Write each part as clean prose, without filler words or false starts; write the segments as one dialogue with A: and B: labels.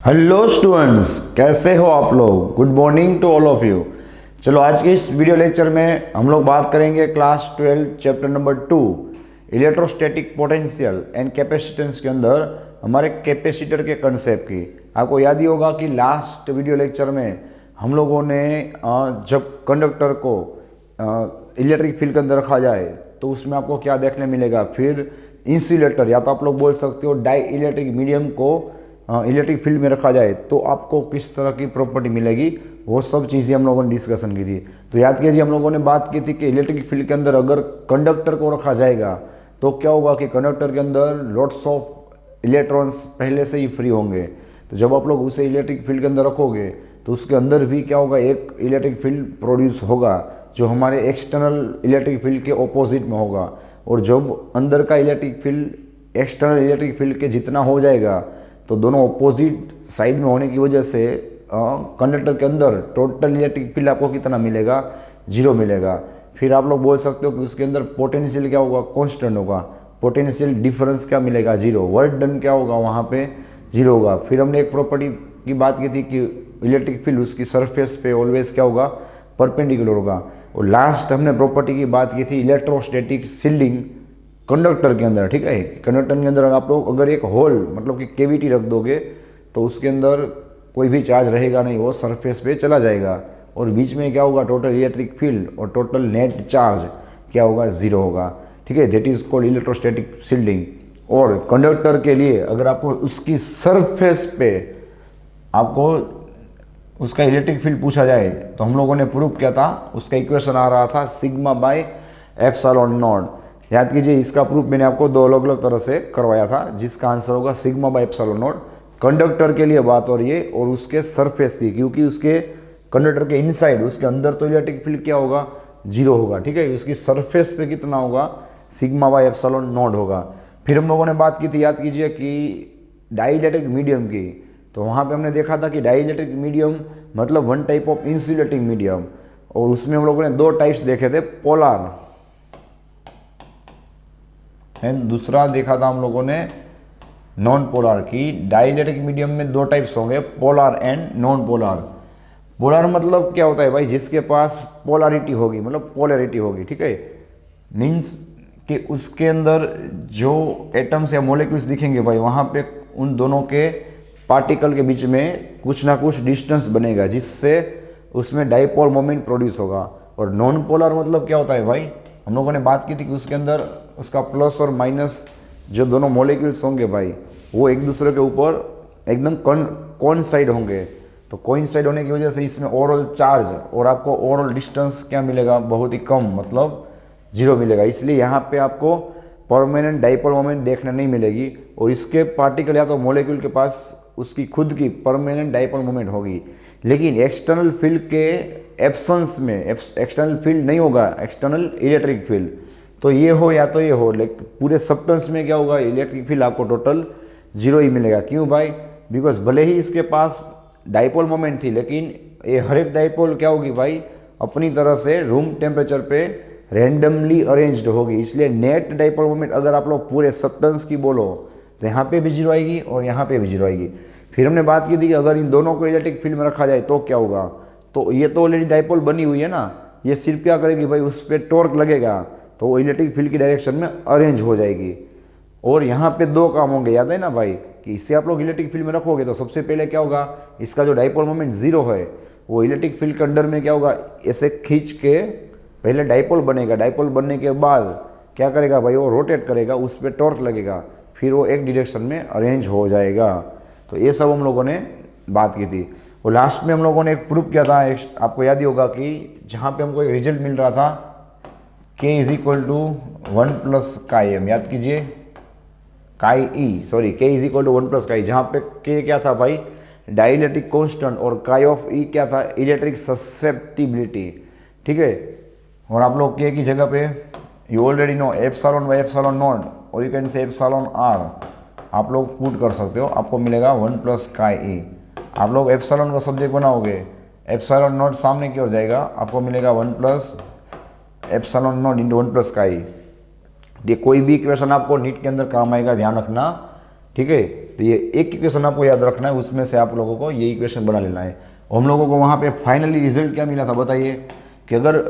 A: Hello students, कैसे हो आप लोग। Good morning to all of you. चलो आज के इस वीडियो लेक्चर में हम लोग बात करेंगे class 12 chapter number 2 electrostatic potential and capacitance के अंदर हमारे कैपेसिटर के कंसेप्ट की। आपको याद ही होगा कि लास्ट वीडियो लेक्चर में हम लोगों ने जब कंडक्टर को इलेक्ट्रिक फील्ड के अंदर रखा जाए तो उसमें आपको क्या देखने मिलेगा। फिर इंसुलेटर या तो आप लोग बोल सकते हो डाई इलेक्ट्रिक मीडियम को इलेक्ट्रिक फील्ड में रखा जाए तो आपको किस तरह की प्रॉपर्टी मिलेगी, वो सब चीज़ें हम लोगों ने डिस्कशन की थी। तो याद कीजिए हम लोगों ने बात की थी कि इलेक्ट्रिक फील्ड के अंदर अगर कंडक्टर को रखा जाएगा तो क्या होगा कि कंडक्टर के अंदर लॉट्स ऑफ इलेक्ट्रॉन्स पहले से ही फ्री होंगे। तो जब आप लोग उसे इलेक्ट्रिक फील्ड के अंदर रखोगे तो उसके अंदर भी क्या होगा, एक इलेक्ट्रिक फील्ड प्रोड्यूस होगा जो हमारे एक्सटर्नल इलेक्ट्रिक फील्ड के ऑपोजिट में होगा। और जब अंदर का electric field external electric field के जितना हो जाएगा तो दोनों ऑपोजिट साइड में होने की वजह से कंडक्टर के अंदर टोटल इलेक्ट्रिक फील्ड आपको कितना मिलेगा, 0 मिलेगा। फिर आप लोग बोल सकते हो कि उसके अंदर पोटेंशियल क्या होगा, कांस्टेंट होगा। पोटेंशियल डिफरेंस क्या मिलेगा, 0। वर्क डन क्या होगा, वहाँ पे 0 होगा। फिर हमने एक प्रॉपर्टी की बात की थी कि इलेक्ट्रिक फील्ड उसकी सरफेस पे ऑलवेज क्या होगा, परपेंडिकुलर होगा। और लास्ट हमने प्रॉपर्टी की बात की थी इलेक्ट्रोस्टैटिक शील्डिंग कंडक्टर के अंदर। ठीक है, कंडक्टर के अंदर आप लोग अगर एक होल मतलब कि केविटी रख दोगे तो उसके अंदर कोई भी चार्ज रहेगा नहीं, वो सरफेस पे चला जाएगा। और बीच में क्या होगा, टोटल इलेक्ट्रिक फील्ड और टोटल नेट चार्ज क्या होगा, 0 होगा। ठीक है, that is called electrostatic shielding. और कंडक्टर के लिए अगर आपको उसकी सरफेस पे आपको उसका इलेक्ट्रिक फील्ड पूछा जाए तो हम लोगों ने प्रूव किया था, उसका इक्वेशन आ रहा था सिग्मा बाय एप्सिलॉन नॉट। याद कीजिए, इसका प्रूफ मैंने आपको 2 अलग अलग तरह से करवाया था, जिसका आंसर होगा sigma bye epsilon not. Conductor के लिए बात हो रही है और उसके सरफेस की, क्योंकि उसके कंडक्टर के इनसाइड उसके अंदर तो इलेक्ट्रिक फील्ड क्या होगा, 0 होगा। ठीक है, उसकी सरफेस पे कितना होगा, सिग्मा बाय एप्सिलॉन नॉट होगा। फिर हम लोगों ने बात की थी, याद कीजिए, कि डाइइलेक्ट्रिक मीडियम की। तो वहाँ पे हमने देखा था कि डाइइलेक्ट्रिक मीडियम मतलब one type of insulating medium, और उसमें हम लोगों ने 2 टाइप्स देखे थे, पोलर एंड दूसरा देखा था हम लोगों ने नॉन पोलर की। डाइइलेक्ट्रिक मीडियम में 2 टाइप्स होंगे, polar and non polar. Polar मतलब क्या होता है भाई, जिसके पास पोलरिटी होगी, मतलब पोलरिटी होगी। ठीक है, मीन्स कि उसके अंदर जो एटम्स या मॉलिक्यूल्स दिखेंगे भाई, वहाँ पे उन दोनों के पार्टिकल के बीच में कुछ ना कुछ डिस्टेंस बनेगा, जिससे उसमें डाइपोल मोमेंट प्रोड्यूस होगा। और नॉन पोलर मतलब क्या होता है भाई, हम लोगों ने बात की थी कि उसके अंदर उसका प्लस और माइनस जो दोनों मॉलिक्यूल्स होंगे भाई, वो एक दूसरे के ऊपर एकदम कोइंसाइड होंगे। तो कोइंसाइड होने की वजह से इसमें ओवरऑल चार्ज और आपको ओवरऑल डिस्टेंस क्या मिलेगा, बहुत ही कम, मतलब 0 मिलेगा। इसलिए यहाँ पे आपको परमानेंट डाइपोल मोमेंट देखने नहीं मिलेगी। और इसके पार्टिकल या तो मॉलिक्यूल के पास उसकी खुद की परमानेंट डाइपोल मोमेंट होगी, लेकिन एक्सटर्नल फील्ड के एब्सेंस में एक्सटर्नल फील्ड नहीं होगा, एक्सटर्नल इलेक्ट्रिक फील्ड। तो ये हो या तो ये हो, लेकिन पूरे सब्सटेंस में क्या होगा, इलेक्ट्रिक फील्ड आपको टोटल 0 ही मिलेगा। क्यों भाई, बिकॉज भले ही इसके पास डाइपोल मोमेंट थी, लेकिन ये हर एक डाइपोल क्या होगी भाई, अपनी तरह से रूम टेम्परेचर पे रैंडमली अरेंज्ड होगी। इसलिए नेट डाइपोल मोमेंट अगर आप लोग पूरे सब्सटेंस की बोलो तो यहाँ पे भी 0 आएगी और यहाँ पे भी 0 आएगी। फिर हमने बात की थी कि अगर इन दोनों को इलेक्ट्रिक फील्ड में रखा जाए तो क्या होगा। तो ये तो ऑलरेडी डाइपोल बनी हुई है ना, ये सिर्फ क्या करेगी भाई, उस पर टॉर्क लगेगा तो वो इलेक्ट्रिक फील्ड की डायरेक्शन में अरेंज हो जाएगी। और यहाँ पे 2 काम होंगे, याद है ना भाई, कि इससे आप लोग इलेक्ट्रिक फील्ड में रखोगे तो सबसे पहले क्या होगा, इसका जो डाइपोल मोमेंट 0 है वो इलेक्ट्रिक फील्ड के अंडर में क्या होगा, ऐसे खींच के पहले डाइपोल बनेगा। डाइपोल बनने के बाद क्या करेगा भाई, वो रोटेट करेगा, उस पर टॉर्क लगेगा, फिर वो एक डायरेक्शन में अरेंज हो जाएगा। तो ये सब हम लोगों ने बात की थी। और लास्ट में हम लोगों ने एक प्रूफ किया था, आपको याद ही होगा कि जहाँ पे हमको एक रिजल्ट मिल रहा था k is equal to 1 plus chi M. याद कीजिए, chi E, sorry, k is equal to 1 plus chi, जहाँ पे k क्या था भाई, डाइइलेक्ट्रिक कांस्टेंट, और काई ऑफ ई क्या था, इलेक्ट्रिक ससेप्टिबिलिटी। ठीक है, और आप लोग k की जगह पे you already know epsilon by epsilon not, और you can say epsilon R आप लोग पुट कर सकते हो, आपको मिलेगा 1 प्लस काई ई। आप लोग एप्सिलॉन का सब्जेक्ट बनाओगे, एप्सिलॉन नॉट सामने की ओर जाएगा, आपको मिलेगा 1 plus epsilon not into 1 plus काई। ये कोई भी इक्वेशन आपको नीट के अंदर काम आएगा, ध्यान रखना। ठीक है। तो ये एक इक्वेशन आपको याद रखना है, उसमें से आप लोगों को ये इक्वेशन बना लेना है। और हम लोगों को वहाँ पे फाइनली रिजल्ट क्या मिला था बताइए, कि अगर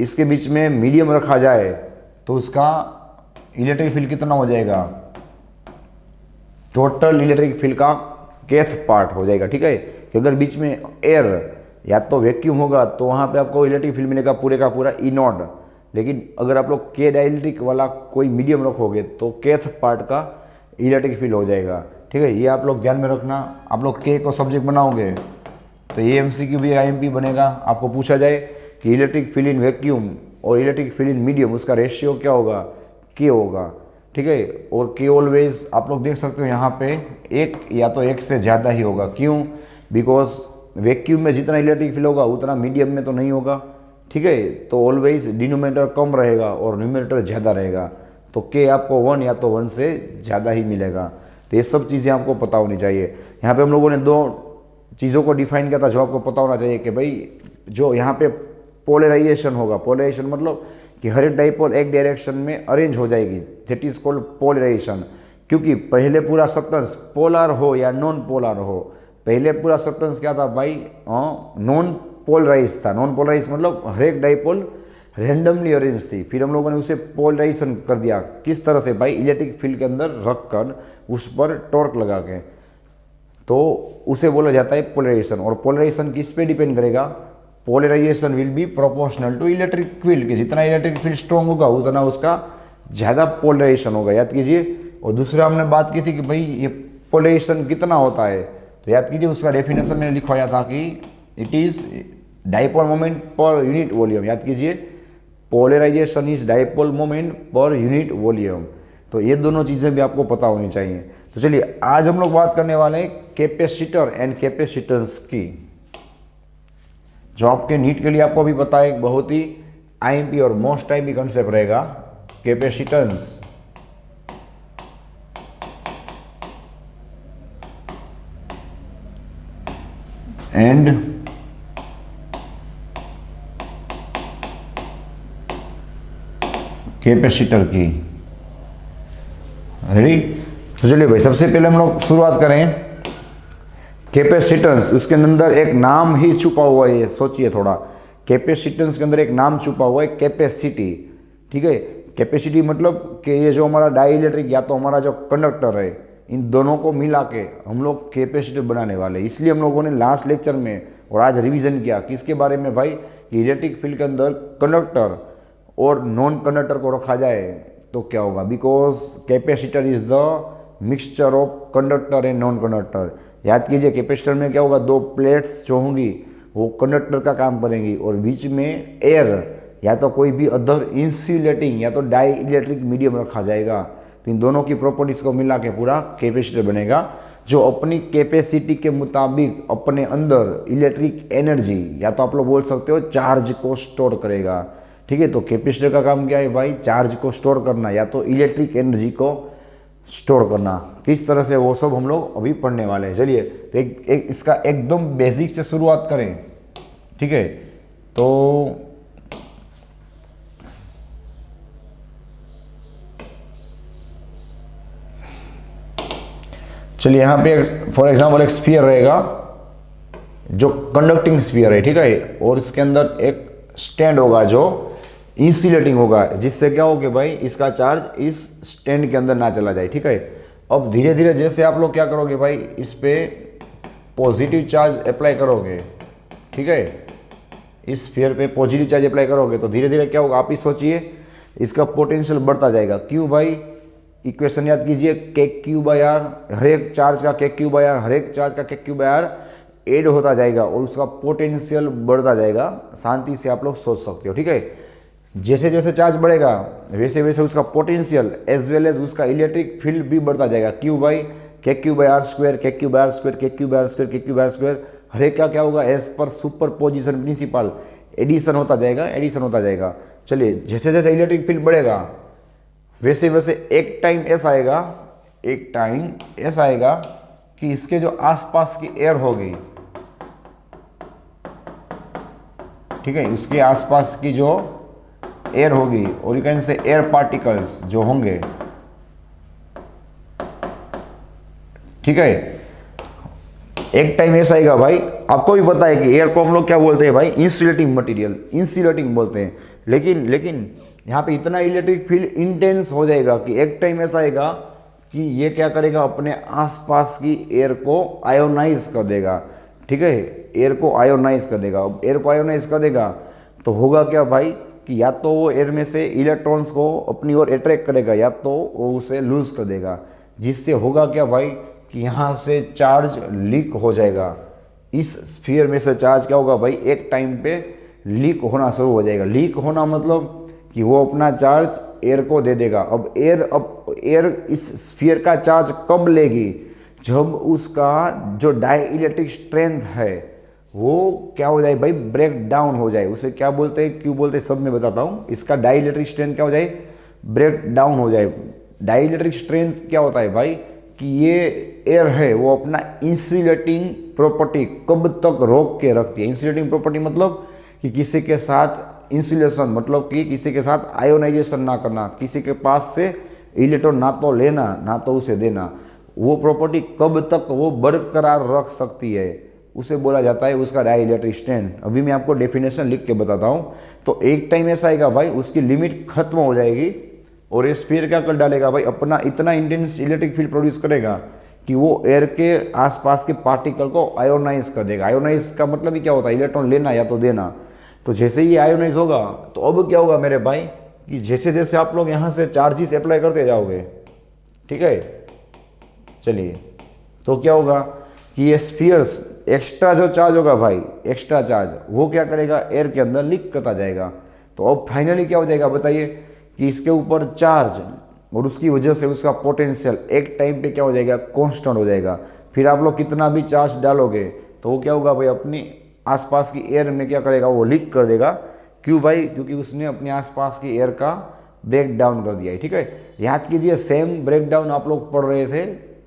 A: इसके बीच में मीडियम रखा जाए तो उसका इलेक्ट्रिक फील्ड कितना हो जाएगा, टोटल इलेक्ट्रिक फील्ड का केथ पार्ट हो जाएगा। ठीक है, कि अगर बीच में एयर या तो वैक्यूम होगा तो वहाँ पे आपको इलेक्ट्रिक फील्ड मिलेगा पूरे का पूरा ई नॉट, लेकिन अगर आप लोग के डाइलेक्ट्रिक वाला कोई मीडियम रखोगे तो केथ पार्ट का इलेक्ट्रिक फील्ड हो जाएगा। ठीक है, ये आप लोग ध्यान में रखना। आप लोग के को सब्जेक्ट बनाओगे तो ये MCQ भी IMP बनेगा। आपको पूछा जाए कि इलेक्ट्रिक फील्ड इन वैक्यूम और इलेक्ट्रिक फील्ड इन मीडियम, उसका रेशियो क्या होगा, के होगा। ठीक है, और के ऑलवेज आप लोग देख सकते हो यहाँ पे एक या तो एक से ज़्यादा ही होगा। क्यों, बिकॉज वैक्यूम में जितना इलेक्ट्रिक फील्ड होगा उतना मीडियम में तो नहीं होगा। ठीक है, तो ऑलवेज डिनोमिनेटर कम रहेगा और न्यूमरेटर ज़्यादा रहेगा, तो के आपको 1 या तो 1 से ज़्यादा ही मिलेगा। तो ये सब चीज़ें आपको पता होनी चाहिए। यहाँ पे हम लोगों ने 2 चीज़ों को डिफाइन किया था जो आपको पता होना चाहिए, कि भाई जो यहाँ पे पोलराइजेशन होगा, पोलराइजेशन मतलब कि हर एक डाइपोल एक डायरेक्शन में अरेंज हो जाएगी, दैट इज कॉल्ड पोलराइजेशन। क्योंकि पहले पूरा सब्सटेंस पोलर हो या नॉन पोलर हो, पहले पूरा सब्सटेंस क्या था भाई, नॉन पोलराइज था। नॉन पोलराइज मतलब हर एक डाइपोल रैंडमली अरेंज थी, फिर हम लोगों ने उसे पोलराइजेशन कर दिया। किस तरह से भाई, इलेक्ट्रिक फील्ड के अंदर रख कर उस पर टॉर्क लगा के, तो उसे बोला जाता है पोलराइजेशन। और पोलराइजेशन किस पे डिपेंड करेगा, polarisation will be proportional to electric field, के जितना इलेक्ट्रिक फील्ड स्ट्रॉन्ग होगा उतना उसका ज़्यादा पोलराइजेशन होगा, याद कीजिए। और दूसरा हमने बात की थी कि भाई ये पोलराइजेशन कितना होता है, तो याद कीजिए उसका डेफिनेशन में लिखवाया था कि it is dipole moment per unit volume. याद कीजिए, polarisation is dipole moment per unit volume. तो ये दोनों चीज़ें भी आपको पता होनी चाहिए। तो चलिए आज हम लोग बात करने वाले हैं कैपेसिटर एंड कैपेसिटेंस की, जो आपके नीट के लिए आपको अभी पता है, एक बहुत ही IMP और मोस्ट IMP कंसेप्ट रहेगा, कैपेसिटेंस एंड कैपेसिटर की। रेडी? तो चलिए भाई, सबसे पहले हम लोग शुरुआत करें कैपेसिटेंस। उसके अंदर एक नाम ही छुपा हुआ है, सोचिए थोड़ा। कैपेसिटेंस के अंदर एक नाम छुपा हुआ है, कैपेसिटी। ठीक है, कैपेसिटी मतलब कि ये जो हमारा डाइइलेक्ट्रिक या तो हमारा जो कंडक्टर है, इन दोनों को मिला के हम लोग कैपेसिटर बनाने वाले। इसलिए हम लोगों ने लास्ट लेक्चर में और आज रिवीजन किया किसके बारे में भाई, कि इलेक्ट्रिक फील्ड के अंदर कंडक्टर और नॉन कंडक्टर को रखा जाए तो क्या होगा, because capacitor is the mixture of conductor and non conductor. याद कीजिए, कैपेसिटर में क्या होगा, 2 प्लेट्स जो होंगी वो कंडक्टर का काम करेंगी और बीच में एयर या तो कोई भी अदर इंसुलेटिंग या तो डाई इलेक्ट्रिक मीडियम रखा जाएगा। तो इन दोनों की प्रॉपर्टीज को मिला के पूरा कैपेसिटर बनेगा, जो अपनी कैपेसिटी के मुताबिक अपने अंदर इलेक्ट्रिक एनर्जी या तो आप लोग बोल सकते हो चार्ज को स्टोर करेगा। ठीक है, तो कैपेसिटर का काम क्या है भाई, चार्ज को स्टोर करना या तो इलेक्ट्रिक एनर्जी को स्टोर करना। किस तरह से, वो सब हम लोग अभी पढ़ने वाले हैं। चलिए तो एक इसका एकदम बेसिक से शुरुआत करें। ठीक है, तो चलिए यहाँ पे फॉर एग्जांपल एक स्फीयर रहेगा जो कंडक्टिंग स्फीयर है। ठीक है, और इसके अंदर एक स्टैंड होगा जो इंसुलेटिंग होगा, जिससे क्या हो कि भाई इसका चार्ज इस स्टैंड के अंदर ना चला जाए। ठीक है, अब धीरे धीरे जैसे आप लोग क्या करोगे भाई, इस पे पॉजिटिव चार्ज अप्लाई करोगे। ठीक है, इस स्फीयर पे पॉजिटिव चार्ज अप्लाई करोगे तो धीरे धीरे क्या होगा, आप ही सोचिए, इसका पोटेंशियल बढ़ता जाएगा। क्यों भाई, इक्वेशन याद कीजिए, के क्यू बाई आर, हर एक चार्ज का के क्यू बाई आर, हर एक चार्ज का के क्यू बाई आर एड होता जाएगा और उसका पोटेंशियल बढ़ता जाएगा। शांति से आप लोग सोच सकते हो। ठीक है, जैसे जैसे चार्ज बढ़ेगा वैसे वैसे उसका पोटेंशियल एज वेल एज उसका इलेक्ट्रिक फील्ड भी बढ़ता जाएगा। क्यों भाई, के क्यू बाई आर स्क्वायर, के क्यू बाई आर स्क्वायर, के क्यू बाई आर स्क्वायर, के क्यू बाई आर स्क्वायर, हर एक का क्या होगा, as per super position principal addition होता जाएगा, एडिशन होता जाएगा। चलिए जैसे जैसे इलेक्ट्रिक फील्ड बढ़ेगा वैसे वैसे एक टाइम ऐसा आएगा कि इसके जो आसपास की एयर होगी, ठीक है, उसके आसपास की जो एयर होगी और यू कैन से एयर पार्टिकल्स जो होंगे ठीक है। एक टाइम ऐसा आएगा भाई, आपको भी पता है कि एयर को हम लोग क्या बोलते हैं भाई, इंसुलेटिंग मटेरियल, इंसुलेटिंग बोलते हैं। लेकिन यहाँ पे इतना इलेक्ट्रिक फील्ड इंटेंस हो जाएगा कि एक टाइम ऐसा आएगा कि ये क्या करेगा, अपने आसपास की एयर को आयोनाइज कर देगा। ठीक है, एयर को आयोनाइज कर देगा। अब एयर को आयोनाइज कर देगा तो होगा क्या भाई कि या तो वो एयर में से इलेक्ट्रॉन्स को अपनी ओर अट्रैक्ट करेगा या तो वो उसे लूज कर देगा, जिससे होगा क्या भाई कि यहाँ से चार्ज लीक हो जाएगा। इस स्फीयर में से चार्ज क्या होगा भाई, एक टाइम पे लीक होना शुरू हो जाएगा। लीक होना मतलब कि वो अपना चार्ज एयर को दे देगा। अब एयर इस स्फीयर का चार्ज कब लेगी, जब उसका जो डाई इलेक्ट्रिक स्ट्रेंथ है वो क्या हो जाए भाई, ब्रेक डाउन हो जाए। उसे क्या बोलते हैं, क्यों बोलते हैं, सब मैं बताता हूँ। इसका डाई इलेक्ट्रिक स्ट्रेंथ क्या हो जाए, ब्रेक डाउन हो जाए। डाई इलेक्ट्रिक स्ट्रेंथ क्या होता है भाई कि ये एयर है वो अपना इंसुलेटिंग प्रॉपर्टी कब तक रोक के रखती है। इंसुलेटिंग प्रॉपर्टी मतलब कि किसी के साथ इंसुलेशन, मतलब कि किसी के साथ आयोनाइजेशन ना करना, किसी के पास से इलेक्ट्रॉन ना तो लेना ना तो उसे देना, वो प्रॉपर्टी कब तक वो बरकरार रख सकती है, उसे बोला जाता है उसका डाई इलेक्ट्रिक स्ट्रेंथ। अभी मैं आपको डेफिनेशन लिख के बताता हूँ। तो एक टाइम ऐसा आएगा भाई उसकी लिमिट खत्म हो जाएगी और ये स्फीयर क्या कर डालेगा भाई, अपना इतना इंटेंस इलेक्ट्रिक फील्ड प्रोड्यूस करेगा कि वो एयर के आसपास के पार्टिकल को आयोनाइज कर देगा। आयोनाइज का मतलब ही क्या होता है, इलेक्ट्रॉन लेना या तो देना। तो जैसे ही आयोनाइज होगा तो अब क्या होगा मेरे भाई कि जैसे जैसे आप लोग यहाँ से चार्जेस अप्लाई करते जाओगे, ठीक है, चलिए, तो क्या होगा कि ये स्फीयर्स एक्स्ट्रा जो चार्ज होगा भाई, एक्स्ट्रा चार्ज वो क्या करेगा, एयर के अंदर लीक करता जाएगा। तो अब फाइनली क्या हो जाएगा बताइए कि इसके ऊपर चार्ज और उसकी वजह से उसका पोटेंशियल एक टाइम पे क्या हो जाएगा, कांस्टेंट हो जाएगा। फिर आप लोग कितना भी चार्ज डालोगे तो वो क्या होगा भाई, अपनी आसपास की एयर में क्या करेगा, वो लीक कर देगा। क्यों भाई, क्योंकि उसने अपने आसपास की एयर का ब्रेक डाउन कर दिया है। ठीक है, याद कीजिए सेम ब्रेक डाउन आप लोग पढ़ रहे थे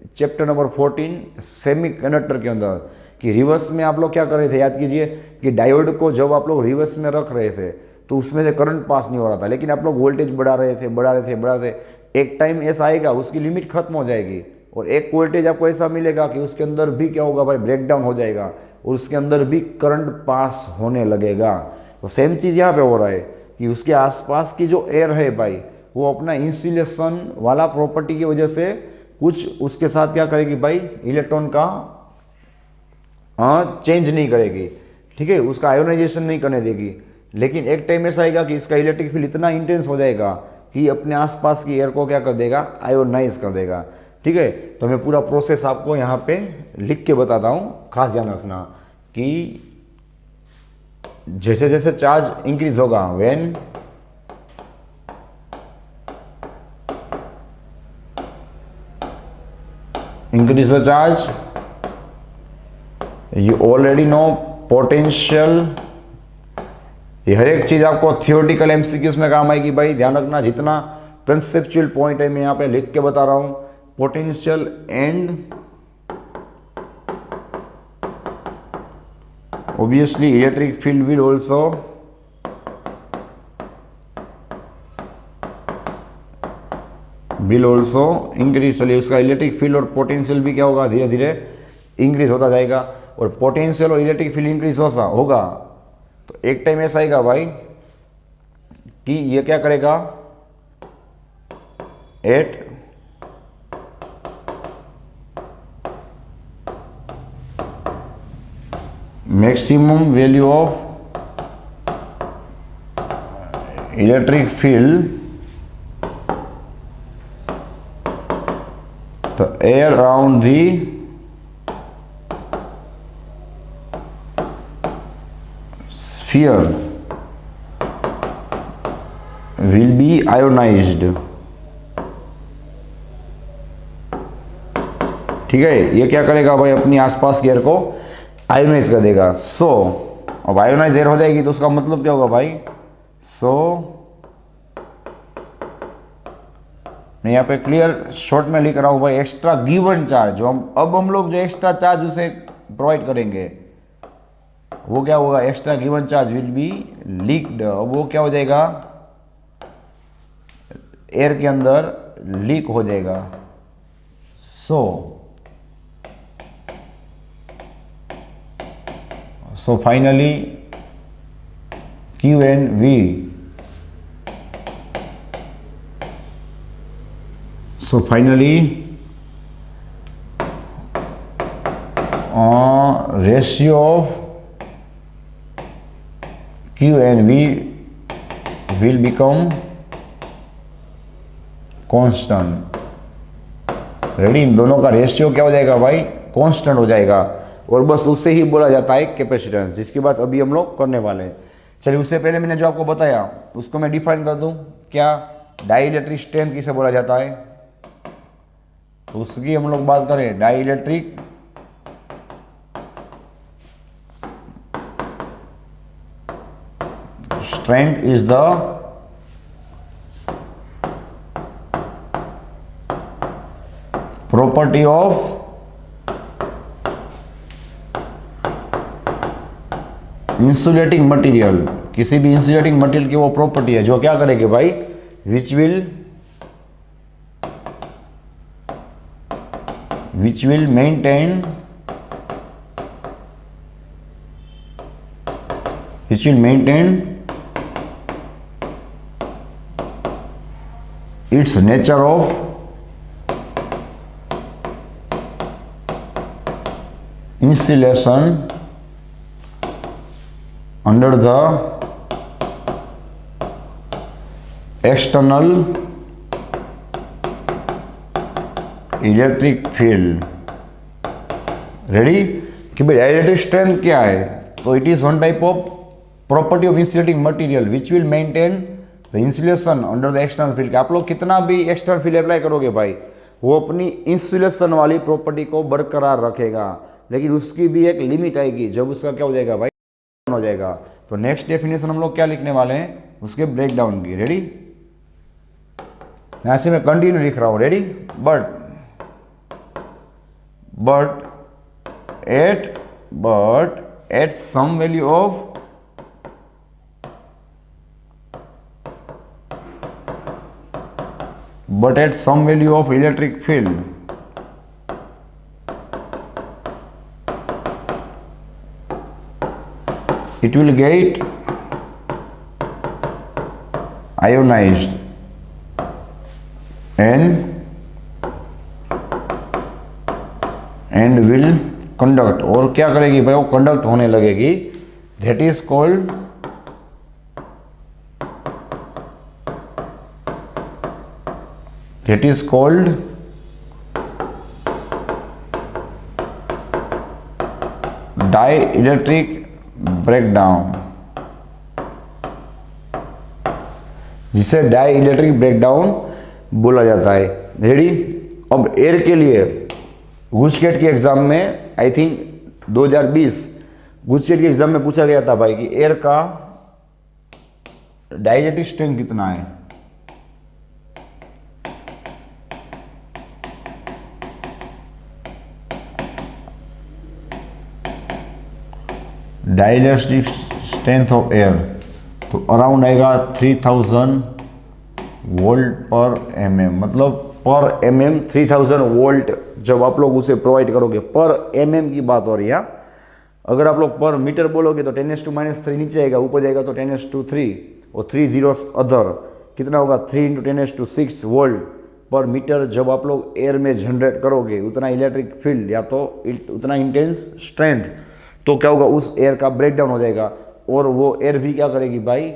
A: चैप्टर नंबर 14 सेमीकंडक्टर के अंदर, कि रिवर्स में आप लोग क्या कर रहे थे, याद कीजिए कि डायोड को जब आप लोग रिवर्स में रख रहे थे तो उसमें से करंट पास नहीं हो रहा था, लेकिन आप लोग वोल्टेज बढ़ा रहे थे। एक टाइम ऐसा आएगा उसकी लिमिट खत्म हो जाएगी और एक वोल्टेज आपको ऐसा मिलेगा कि उसके अंदर भी क्या होगा भाई, ब्रेक डाउन हो जाएगा और उसके अंदर भी करंट पास होने लगेगा। तो सेम चीज़ यहाँ पे हो रहा है कि उसके आसपास की जो एयर है भाई वो अपना इंसुलेशन वाला प्रॉपर्टी की वजह से कुछ उसके साथ क्या करेगी भाई, इलेक्ट्रॉन का चेंज नहीं करेगी। ठीक है, उसका आयोनाइजेशन नहीं करने देगी। लेकिन एक टाइम ऐसा आएगा कि इसका इलेक्ट्रिक फील्ड इतना इंटेंस हो जाएगा कि अपने आसपास की एयर को क्या कर देगा, आयोनाइज कर देगा। ठीक है, तो मैं पूरा प्रोसेस आपको यहाँ पे लिख के बताता हूँ, खास ध्यान रखना कि जैसे जैसे चार्ज इंक्रीज होगा, when increase the charge, you already no potential. ये हर एक चीज आपको थियोरेटिकल एमसीक्यूज में काम आएगी भाई, ध्यान रखना। जितना कंसेप्चुअल पॉइंट है मैं यहाँ पे लिख के बता रहा हूँ, potential and obviously electric field will also increase। चलिए, उसका इलेक्ट्रिक फील्ड और पोटेंशियल भी क्या होगा, धीरे धीरे इंक्रीज होता जाएगा। और पोटेंशियल और इलेक्ट्रिक फील्ड इंक्रीज होगा तो एक टाइम ऐसा आएगा भाई कि ये क्या करेगा, at maximum value of electric field, the air around the sphere will be ionized। ठीक है, ये क्या करेगा भाई, अपनी आसपास की एयर को आयोनाइज कर देगा। सो अब आयोनाइज एयर हो जाएगी तो उसका मतलब क्या होगा भाई, मैं यहाँ पे क्लियर शॉर्ट में लिख रहा हूँ भाई, एक्स्ट्रा गिवन चार्ज, जो हम लोग जो एक्स्ट्रा चार्ज उसे प्रोवाइड करेंगे वो क्या होगा, extra given charge will be leaked. अब वो क्या हो जाएगा, एयर के अंदर लीक हो जाएगा। सो So finally Q and V. So finally ratio of Q and V will become constant. Ready, इन दोनों का रेशियो क्या हो जाएगा भाई, कांस्टेंट हो जाएगा, और बस उससे ही बोला जाता है कैपेसिटेंस, जिसकी बात अभी हम लोग करने वाले हैं। चलिए, उससे पहले मैंने जो आपको बताया उसको मैं डिफाइन कर दूं, क्या डाइलेक्ट्रिक स्ट्रेंथ किसे बोला जाता है, तो उसकी हम लोग बात करें, dielectric strength is the property of insulating material. किसी भी इंसुलेटिंग मटेरियल की वो प्रॉपर्टी है जो क्या करेगी भाई, which will maintain its nature of insulation under the external electric field. Ready, कि भाई डाइलेक्ट्रिक स्ट्रेंथ क्या है, तो it is one type of property of insulating material which will maintain the insulation under the external field. आप लोग कितना भी external field apply करोगे भाई, वो अपनी इंसुलेशन वाली प्रॉपर्टी को बरकरार रखेगा, लेकिन उसकी भी एक लिमिट आएगी जब उसका क्या हो जाएगा भाई, हो जाएगा। तो नेक्स्ट डेफिनेशन हम लोग क्या लिखने वाले हैं, उसके ब्रेक डाउन की। रेडी, यहां से मैं कंटिन्यू लिख रहा हूं। Ready, but at some value of electric field it will get ionized and will conduct, और क्या करेगी भाई, वो कंडक्ट होने लगेगी। that is called dielectric breakdown, जिसे डाइलेक्ट्रिक ब्रेकडाउन बोला जाता है। रेडी, अब एयर के लिए गुजकेट के एग्जाम में, आई थिंक 2020 गुजकेट के एग्जाम में पूछा गया था भाई कि एयर का डाइलेक्ट्रिक स्ट्रेंथ कितना है। डाइलेक्ट्रिक स्ट्रेंथ ऑफ एयर, तो अराउंड आएगा 3000 वोल्ट पर mm, मतलब पर mm 3000 वोल्ट जब आप लोग उसे प्रोवाइड करोगे, पर mm की बात हो रही है। अगर आप लोग पर मीटर बोलोगे तो 10⁻³ नीचे आएगा, ऊपर जाएगा तो 10⁻3, और 3 zeros अदर, कितना होगा 3 × 10⁻6 वोल्ट पर मीटर। जब आप लोग एयर में जनरेट करोगे उतना इलेक्ट्रिक फील्ड या तो उतना इंटेंस स्ट्रेंथ, तो क्या होगा, उस एयर का ब्रेकडाउन हो जाएगा, और वो एयर भी क्या करेगी भाई,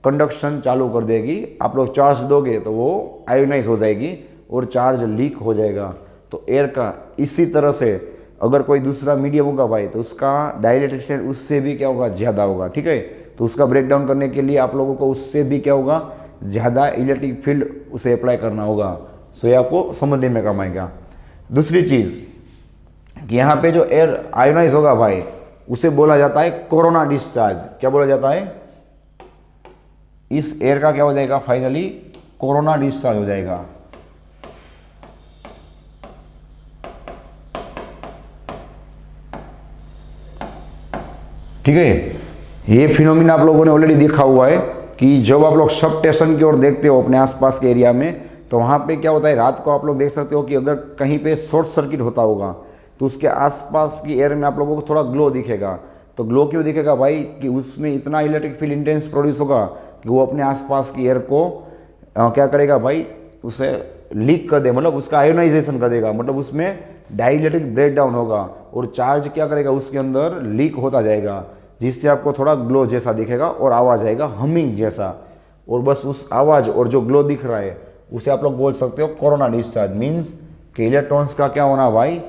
A: कंडक्शन चालू कर देगी। आप लोग चार्ज दोगे तो वो आयोनाइज हो जाएगी और चार्ज लीक हो जाएगा। तो एयर का इसी तरह से अगर कोई दूसरा मीडियम होगा भाई, तो उसका डाइलेक्ट्रिक स्ट्रेंथ उससे भी क्या होगा, ज़्यादा होगा। ठीक है, तो उसका ब्रेकडाउन करने के लिए आप लोगों को उससे भी क्या होगा, ज़्यादा इलेक्ट्रिक फील्ड उसे अप्लाई करना होगा। सो ये आपको समझने में काम आएगा। दूसरी चीज़ कि यहाँ पे जो एयर आयोनाइज होगा भाई, उसे बोला जाता है कोरोना डिस्चार्ज। क्या बोला जाता है, इस एयर का क्या हो जाएगा, फाइनली कोरोना डिस्चार्ज हो जाएगा। ठीक है, ये फिनोमिना आप लोगों ने ऑलरेडी देखा हुआ है कि जब आप लोग सब स्टेशन की ओर देखते हो अपने आसपास के एरिया में, तो वहाँ पे क्या होता है, रात को आप लोग देख सकते हो कि अगर कहीं पे शॉर्ट सर्किट होता होगा तो उसके आसपास की एयर में आप लोगों को थोड़ा ग्लो दिखेगा। तो ग्लो क्यों दिखेगा भाई? कि उसमें इतना इलेक्ट्रिक फील्ड इंटेंस प्रोड्यूस होगा कि वो अपने आसपास की एयर को क्या करेगा भाई, उसे लीक कर दे, मतलब उसका आयोनाइजेशन कर देगा, मतलब उसमें डाइलेक्ट्रिक ब्रेकडाउन होगा और चार्ज क्या करेगा उसके अंदर लीक होता जाएगा, जिससे आपको थोड़ा ग्लो जैसा दिखेगा और आवाज़ आएगा हमिंग जैसा। और बस उस आवाज़ और जो ग्लो दिख रहा है उसे आप लोग बोल सकते हो कोरोना डिस्चार्ज। मीन्स कि इलेक्ट्रॉन्स का क्या होना भाई,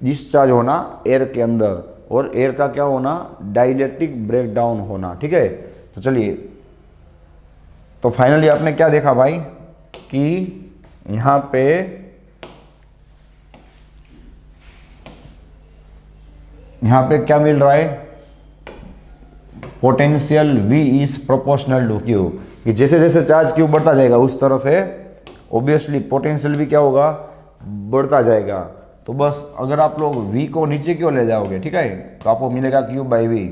A: डिस्चार्ज होना एयर के अंदर, और एयर का क्या होना, डाइलेक्ट्रिक ब्रेकडाउन होना। ठीक है, तो चलिए, तो फाइनली आपने क्या देखा भाई कि यहाँ पे क्या मिल रहा है, potential V is proportional to Q, कि जैसे जैसे चार्ज Q बढ़ता जाएगा उस तरह से ऑब्वियसली पोटेंशियल भी क्या होगा, बढ़ता जाएगा। तो बस अगर आप लोग V को नीचे क्यों ले जाओगे, ठीक है, तो आपको मिलेगा Q/V,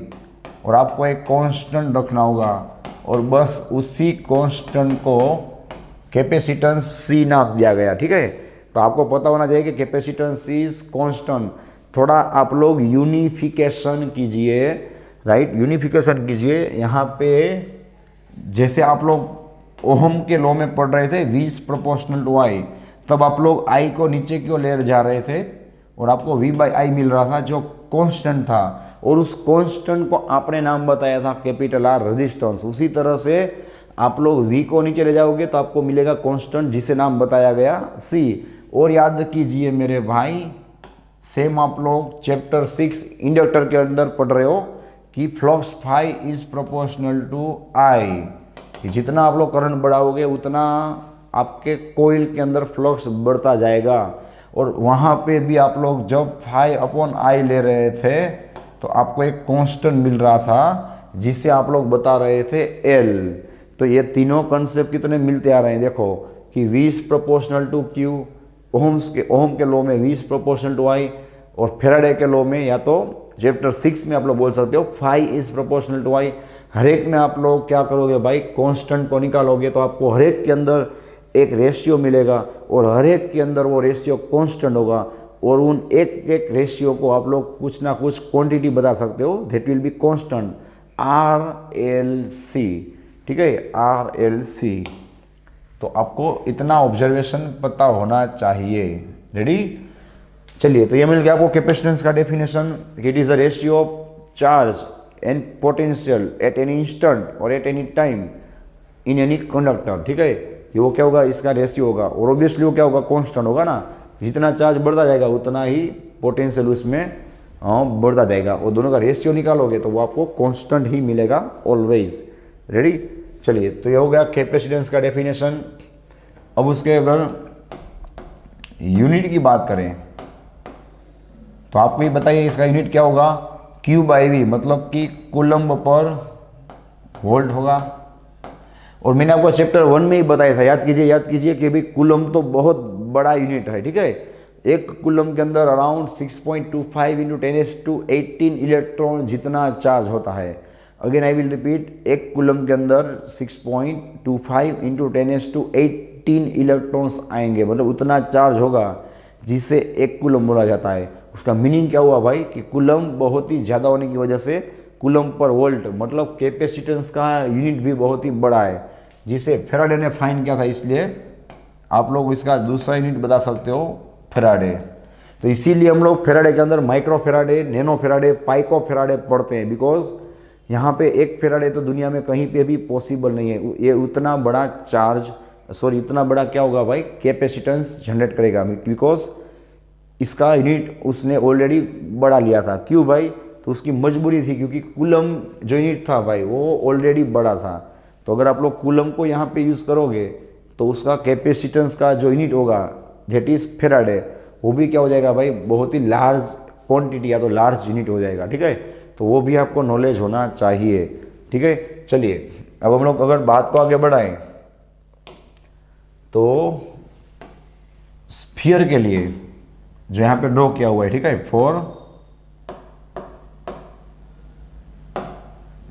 A: और आपको एक कांस्टेंट रखना होगा, और बस उसी कांस्टेंट को कैपेसिटेंस C नाम दिया गया। ठीक है, तो आपको पता होना चाहिए कि कैपेसिटेंस इज कांस्टेंट। थोड़ा आप लोग यूनिफिकेशन कीजिए, राइट, यूनिफिकेशन कीजिए। यहाँ पे जैसे आप लोग ओहम के लॉ में पढ़ रहे थे V is proportional to I, तब आप लोग I को नीचे क्यों ले जा रहे थे और आपको V/I मिल रहा था जो कांस्टेंट था, और उस कांस्टेंट को आपने नाम बताया था कैपिटल R रेजिस्टेंस। उसी तरह से आप लोग V को नीचे ले जाओगे तो आपको मिलेगा कांस्टेंट जिसे नाम बताया गया C। और याद कीजिए मेरे भाई, सेम आप लोग चैप्टर 6 इंडक्टर के अंदर पढ़ रहे हो कि flux phi is proportional to I, कि जितना आप लोग करंट बढ़ाओगे उतना आपके कोइल के अंदर फ्लक्स बढ़ता जाएगा। और वहाँ पे भी आप लोग जब φ/I ले रहे थे तो आपको एक कांस्टेंट मिल रहा था जिसे आप लोग बता रहे थे L। तो ये तीनों कंसेप्ट कितने मिलते आ रहे हैं, देखो कि V is proportional to Q, Ohm के लॉ में V is proportional to I, और फेराडे के लॉ में या तो चैप्टर 6 में आप लोग बोल सकते हो phi is proportional to I। हर एक में आप लोग क्या करोगे भाई, कांस्टेंट को निकालोगे तो आपको हर एक के अंदर एक रेशियो मिलेगा, और हर एक के अंदर वो रेशियो कांस्टेंट होगा, और उन एक एक रेशियो को आप लोग कुछ ना कुछ क्वांटिटी बता सकते हो, that will be constant RLC। ठीक है, RLC। तो आपको इतना ऑब्जर्वेशन पता होना चाहिए। रेडी, चलिए, तो ये मिल गया आपको कैपेसिटेंस का definition. It is the ratio of charge and potential at any instant और at any time in any conductor. ठीक है, ये वो क्या होगा, इसका रेशियो होगा, और ऑब्वियसली वो क्या होगा, कांस्टेंट होगा ना। जितना चार्ज बढ़ता जाएगा उतना ही पोटेंशियल उसमें बढ़ता जाएगा, और दोनों का रेशियो निकालोगे तो वो आपको कांस्टेंट ही मिलेगा ऑलवेज। रेडी, चलिए, तो ये हो गया कैपेसिटेंस का डेफिनेशन। अब उसके अगर यूनिट की बात करें तो आपको ये बताइए इसका यूनिट क्या होगा, Q/V, मतलब कि कूलम्ब पर वोल्ट होगा। और मैंने आपको चैप्टर 1 में ही बताया था, याद कीजिए कि भाई कूलम्ब तो बहुत बड़ा यूनिट है। ठीक है, एक कूलम्ब के अंदर अराउंड 6.25 × 10⁻18 इलेक्ट्रॉन जितना चार्ज होता है। अगेन आई विल रिपीट, एक कूलम्ब के अंदर 6.25 × 10⁻18 इलेक्ट्रॉन्स आएंगे, मतलब उतना चार्ज होगा जिसे एक कूलम्ब बोला जाता है। उसका मीनिंग क्या हुआ भाई, कि कूलम्ब बहुत ही ज़्यादा होने की वजह से कूलम्ब पर वोल्ट, मतलब कैपेसिटेंस का यूनिट भी बहुत ही बड़ा है, जिसे फेराडे ने फाइंड किया था। इसलिए आप लोग इसका दूसरा यूनिट बता सकते हो, फेराडे। तो इसीलिए हम लोग फेराडे के अंदर micro farad, nano farad, pico farad पढ़ते हैं, बिकॉज यहाँ पे एक फेराडे तो दुनिया में कहीं पे भी पॉसिबल नहीं है। ये उतना बड़ा चार्ज, इतना बड़ा क्या होगा भाई, कैपेसिटेंस जनरेट करेगा, बिकॉज इसका यूनिट उसने ऑलरेडी बढ़ा लिया था। क्यों भाई, तो उसकी मजबूरी थी, क्योंकि कूलम्ब जो यूनिट था भाई वो ऑलरेडी बड़ा था। तो अगर आप लोग कूलम्ब को यहाँ पे यूज़ करोगे तो उसका कैपेसिटेंस का जो यूनिट होगा दैट इज़ फेराडे, वो भी क्या हो जाएगा भाई, बहुत ही लार्ज क्वांटिटी या तो लार्ज यूनिट हो जाएगा। ठीक है, तो वो भी आपको नॉलेज होना चाहिए। ठीक है, चलिए, अब हम लोग अगर बात को आगे बढ़ाएं तो स्फीयर के लिए जो यहाँ पे ड्रॉ किया हुआ है, ठीक है,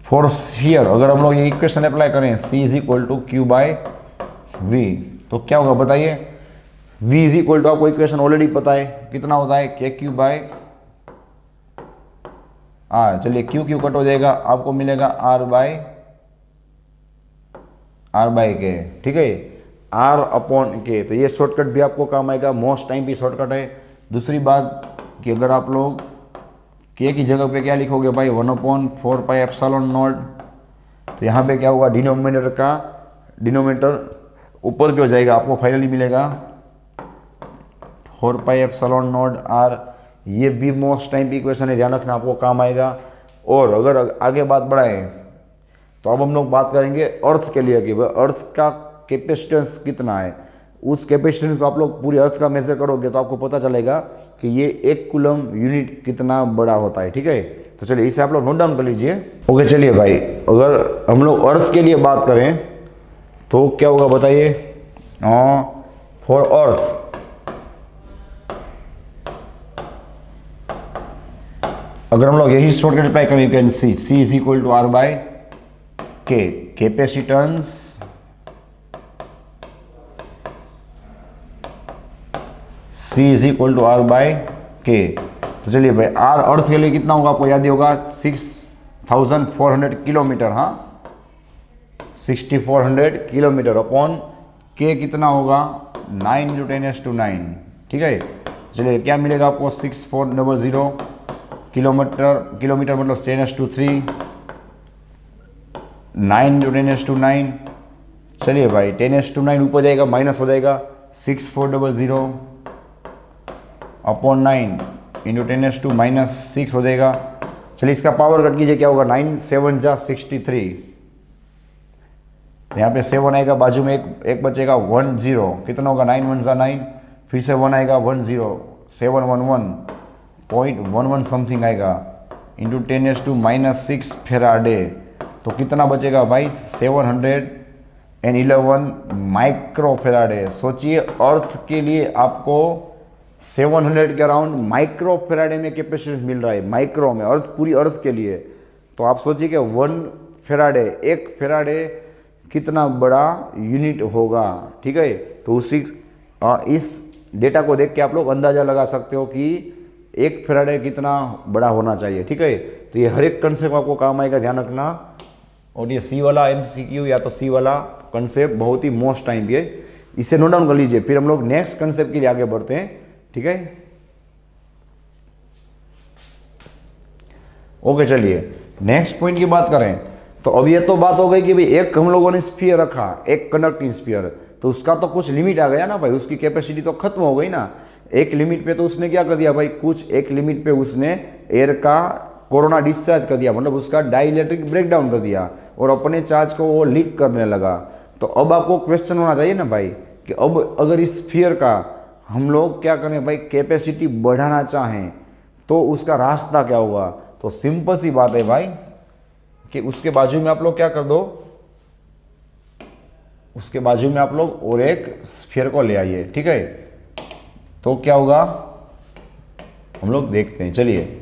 A: फॉर स्फीयर, अगर हम लोग ये इक्वेशन अप्लाई करें C is equal to Q/V, तो क्या होगा बताइए। V इज इक्वल टू, आपको इक्वेशन ऑलरेडी पता है, कितना होता है, KQ/R आर, चलिए क्यू क्यू कट हो जाएगा, आपको मिलेगा आर बाय के, ठीक है, आर अपॉन के। तो ये शॉर्टकट भी आपको काम आएगा, मोस्ट टाइम भी शॉर्टकट है। दूसरी बात कि अगर आप लोग के की जगह पे क्या लिखोगे भाई, 1/4πε0, तो यहाँ पे क्या होगा, डिनोमिनेटर ऊपर क्यों जाएगा, आपको फाइनली मिलेगा 4πε0 आर। ये भी मोस्ट टाइम की इक्वेशन है, ध्यान रखना, आपको काम आएगा। और अगर आगे बात बढ़ाएं तो अब हम लोग बात करेंगे अर्थ के लिए कि अर्थ का कैपेसिटेंस कितना है। उस कैपेसिटेंस को आप लोग पूरी अर्थ का मेजर करोगे तो आपको पता चलेगा कि ये 1 कूलम यूनिट कितना बड़ा होता है, ठीक है। तो चलिए इसे आप लोग नोट डाउन कर लीजिए। ओके, चलिए भाई, अगर हम लोग अर्थ के लिए बात करें तो क्या होगा बताइए, फॉर अर्थ अगर हम लोग यही शॉर्टकट अप्लाई करें, you can C is equal to R by K, capacitance C is equal to R by K. तो चलिए भाई, आर अर्थ के लिए कितना होगा आपको याद ही होगा, 6400 किलोमीटर, हाँ 6400 किलोमीटर अपॉन के कितना होगा 9 × 10⁻⁹, ठीक है। चलिए क्या मिलेगा आपको 6400 किलोमीटर मतलब 10⁻3, 9 × 10⁻9। चलिए भाई 10⁻9 ऊपर जाएगा माइनस हो जाएगा, 6400 अपॉन 9 × 10⁻⁻6 हो जाएगा। चलिए इसका पावर कट कीजिए, क्या होगा 9 7 जा 63, यहाँ पे 7 आएगा, बाजू में एक बचेगा 10, कितना होगा 9 1 जा 9, फिर से 1 आएगा 10, 711.11 समथिंग आएगा इंटू 10⁻⁻6 फेराडे। तो कितना बचेगा भाई 711 माइक्रो फेराडे। सोचिए अर्थ के लिए आपको 700 के अराउंड माइक्रो फेराडे में कैपेसिटेंस मिल रहा है, माइक्रो में, अर्थ पूरी अर्थ के लिए। तो आप सोचिए कि 1 फेराडे, 1 फेराडे कितना बड़ा यूनिट होगा, ठीक है। तो इस डेटा को देख के आप लोग अंदाज़ा लगा सकते हो कि 1 फेराडे कितना बड़ा होना चाहिए, ठीक है। तो ये हर एक कंसेप्ट आपको काम आएगा, ध्यान रखना। और ये सी वाला MCQ या तो सी वाला कंसेप्ट बहुत ही मोस्ट टाइम है, इसे नोट डाउन कर लीजिए। फिर हम लोग नेक्स्ट कंसेप्ट के लिए आगे बढ़ते हैं, ठीक है। ओके, चलिए नेक्स्ट पॉइंट की बात करें तो अब ये तो बात हो गई कि भाई एक हम लोगों ने स्फीयर रखा, एक कंडक्टिंग स्फीयर, तो उसका तो कुछ लिमिट आ गया ना भाई, उसकी कैपेसिटी तो खत्म हो गई ना। एक लिमिट पे तो उसने क्या कर दिया भाई, कुछ एक लिमिट पे उसने एयर का कोरोना डिस्चार्ज कर दिया, मतलब उसका डाइलेक्ट्रिक ब्रेकडाउन कर दिया और अपने चार्ज को वो लीक करने लगा। तो अब आपको क्वेश्चन होना चाहिए ना भाई कि अब अगर इस स्फीयर का हम लोग क्या करें भाई, कैपेसिटी बढ़ाना चाहें तो उसका रास्ता क्या होगा। तो सिंपल सी बात है भाई कि उसके बाजू में आप लोग क्या कर दो, उसके बाजू में आप लोग और एक स्फीयर को ले आइए, ठीक है। तो क्या होगा हम लोग देखते हैं। चलिए